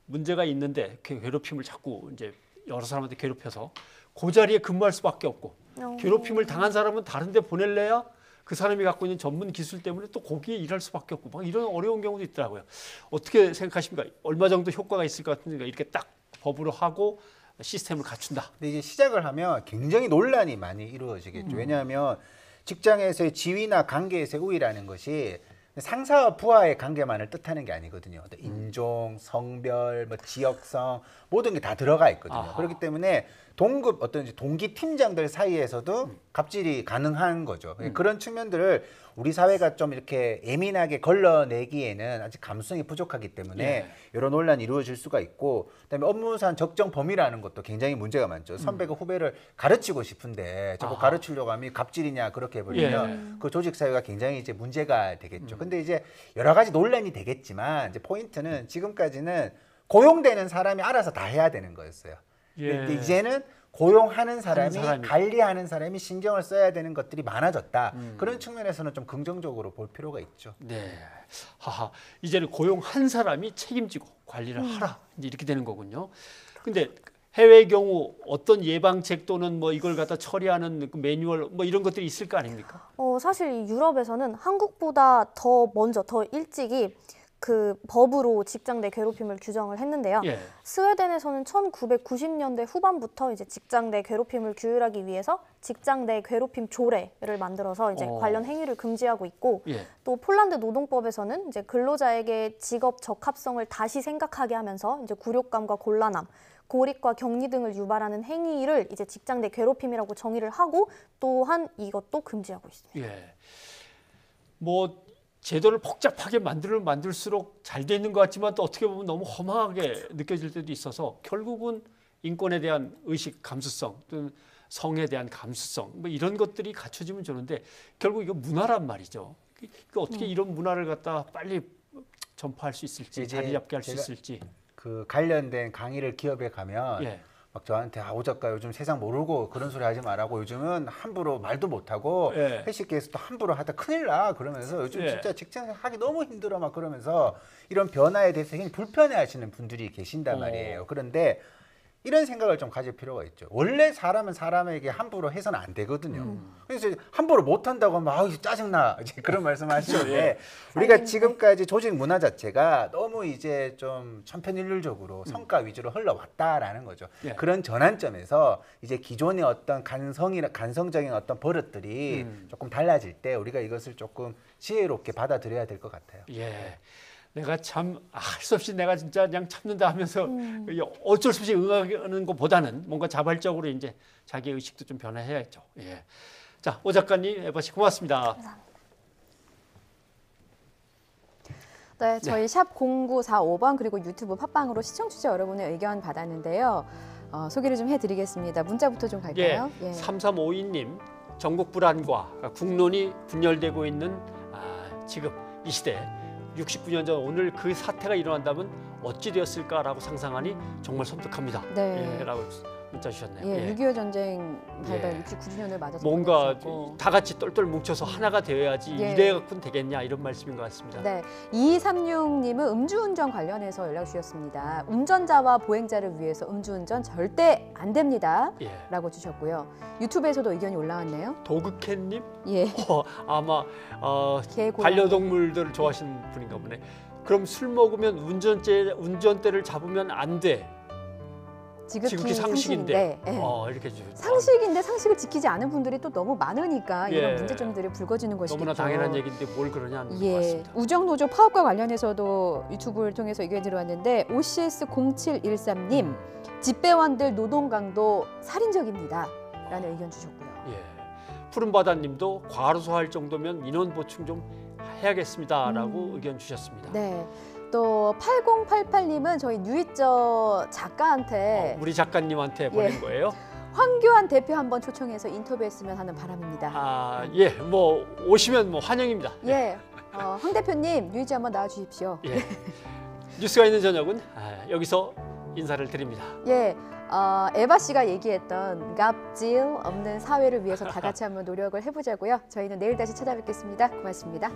문제가 있는데 괴롭힘을 자꾸 이제 여러 사람한테 괴롭혀서 그 자리에 근무할 수밖에 없고 괴롭힘을 당한 사람은 다른 데 보낼래야 그 사람이 갖고 있는 전문 기술 때문에 또 거기에 일할 수밖에 없고 막 이런 어려운 경우도 있더라고요. 어떻게 생각하십니까? 얼마 정도 효과가 있을 것 같은가 이렇게 딱 법으로 하고 시스템을 갖춘다. 근데 이제 시작을 하면 굉장히 논란이 많이 이루어지겠죠. 왜냐하면 직장에서의 지위나 관계에서의 우위라는 것이 상사와 부하의 관계만을 뜻하는 게 아니거든요. 인종, 성별, 뭐 지역성 모든 게 다 들어가 있거든요. 그렇기 때문에 동급 어떤 동기 팀장들 사이에서도 갑질이 가능한 거죠. 그런 측면들을 우리 사회가 좀 이렇게 예민하게 걸러내기에는 아직 감수성이 부족하기 때문에 이런 논란이 이루어질 수가 있고, 그다음에 업무상 적정 범위라는 것도 굉장히 문제가 많죠. 선배가 후배를 가르치고 싶은데 자꾸 가르치려고 하면 갑질이냐 그렇게 해버리면 그 조직 사회가 굉장히 이제 문제가 되겠죠. 근데 이제 여러 가지 논란이 되겠지만 이제 포인트는 지금까지는 고용되는 사람이 알아서 다 해야 되는 거였어요. 근데 이제는 고용하는 사람이 관리하는 사람이 신경을 써야 되는 것들이 많아졌다. 그런 측면에서는 좀 긍정적으로 볼 필요가 있죠. 네. 하하. 이제는 고용한 사람이 책임지고 관리를 하라. 이제 이렇게 되는 거군요. 근데 해외의 경우 어떤 예방책 또는 뭐 이걸 갖다 처리하는 그 매뉴얼 뭐 이런 것들이 있을 거 아닙니까? 사실 이 유럽에서는 한국보다 더 먼저 더 일찍이 그 법으로 직장 내 괴롭힘을 규정을 했는데요. 스웨덴에서는 1990년대 후반부터 이제 직장 내 괴롭힘을 규율하기 위해서 직장 내 괴롭힘 조례를 만들어서 이제 관련 행위를 금지하고 있고, 또 폴란드 노동법에서는 이제 근로자에게 직업 적합성을 다시 생각하게 하면서 이제 굴욕감과 곤란함, 고립과 격리 등을 유발하는 행위를 이제 직장 내 괴롭힘이라고 정의를 하고 또한 이것도 금지하고 있습니다. 뭐 제도를 복잡하게 만들면 만들수록 잘 돼 있는 것 같지만 또 어떻게 보면 너무 험하게 느껴질 때도 있어서 결국은 인권에 대한 의식 감수성 또는 성에 대한 감수성 뭐 이런 것들이 갖춰지면 좋은데 결국 이거 문화란 말이죠. 그 어떻게 이런 문화를 갖다 빨리 전파할 수 있을지 자리 잡게 할 수 있을지. 그 관련된 강의를 기업에 가면 막 저한테 오 작가 요즘 세상 모르고 그런 소리 하지 말라고, 요즘은 함부로 말도 못하고 회식에서도 함부로 하다 큰일 나 그러면서 요즘 진짜 직장 하기 너무 힘들어 막 그러면서 이런 변화에 대해서 굉장히 불편해하시는 분들이 계신단 말이에요. 그런데 이런 생각을 좀 가질 필요가 있죠. 원래 사람은 사람에게 함부로 해서는 안 되거든요. 그래서 함부로 못 한다고 하면 아우 짜증나 이제 그런 말씀하시는데 우리가 지금까지 조직 문화 자체가 너무 이제 좀 천편일률적으로 성과 위주로 흘러왔다라는 거죠. 예. 그런 전환점에서 이제 기존의 어떤 간성적인 어떤 버릇들이 조금 달라질 때 우리가 이것을 조금 지혜롭게 받아들여야 될 것 같아요. 예. 내가 참 할 수 없이 내가 진짜 그냥 참는다 하면서 어쩔 수 없이 응하는 것보다는 뭔가 자발적으로 이제 자기 의식도 좀 변화해야죠. 예. 자, 오 작가님, 에바 씨 고맙습니다. 네, 저희 샵 0945번 그리고 유튜브 팟빵으로 시청자 여러분의 의견 받았는데요. 소개를 좀 해드리겠습니다. 문자부터 좀 갈까요? 예. 3352님, 전국 불안과 국론이 분열되고 있는 지금 이 시대 69년 전 오늘 그 사태가 일어난다면 어찌 되었을까라고 상상하니 정말 섬뜩합니다. 네. 예, 라고 문자 주셨네요. 예, 6.25 전쟁 발발 69주년을 맞아서 뭔가 다 같이 똘똘 뭉쳐서 하나가 되어야지 이래 갖고는 되겠냐 이런 말씀인 것 같습니다. 네, 2236님은 음주운전 관련해서 연락 주셨습니다. 운전자와 보행자를 위해서 음주운전 절대 안 됩니다. 라고 주셨고요. 유튜브에서도 의견이 올라왔네요. 도그캣님? 예. 아마 반려동물들을 좋아하시는 분인가 보네. 그럼 술 먹으면 운전대를 잡으면 안 돼. 지극히 상식인데 이렇게 상식인데 상식을 지키지 않은 분들이 또 너무 많으니까 이런 문제점들이 불거지는 것이죠. 너무나 당연한 얘기인데 뭘 그러냐는 것 같습니다. 우정노조 파업과 관련해서도 유튜브를 통해서 의견이 들어왔는데 OCS0713님 집배원들 노동 강도 살인적입니다 라는 의견 주셨고요. 푸른바다님도 과로소할 정도면 인원 보충 좀 해야겠습니다라고 의견 주셨습니다. 네. 또 8088님은 저희 뉴이저 작가한테 우리 작가님한테 보낸 거예요? 황교안 대표 한번 초청해서 인터뷰했으면 하는 바람입니다. 뭐 오시면 뭐 환영입니다. 황 대표님 뉴이저 한번 나와주십시오. 뉴스가 있는 저녁은 여기서 인사를 드립니다. 에바 씨가 얘기했던 갑질 없는 사회를 위해서 다 같이 한번 노력을 해보자고요. 저희는 내일 다시 찾아뵙겠습니다. 고맙습니다.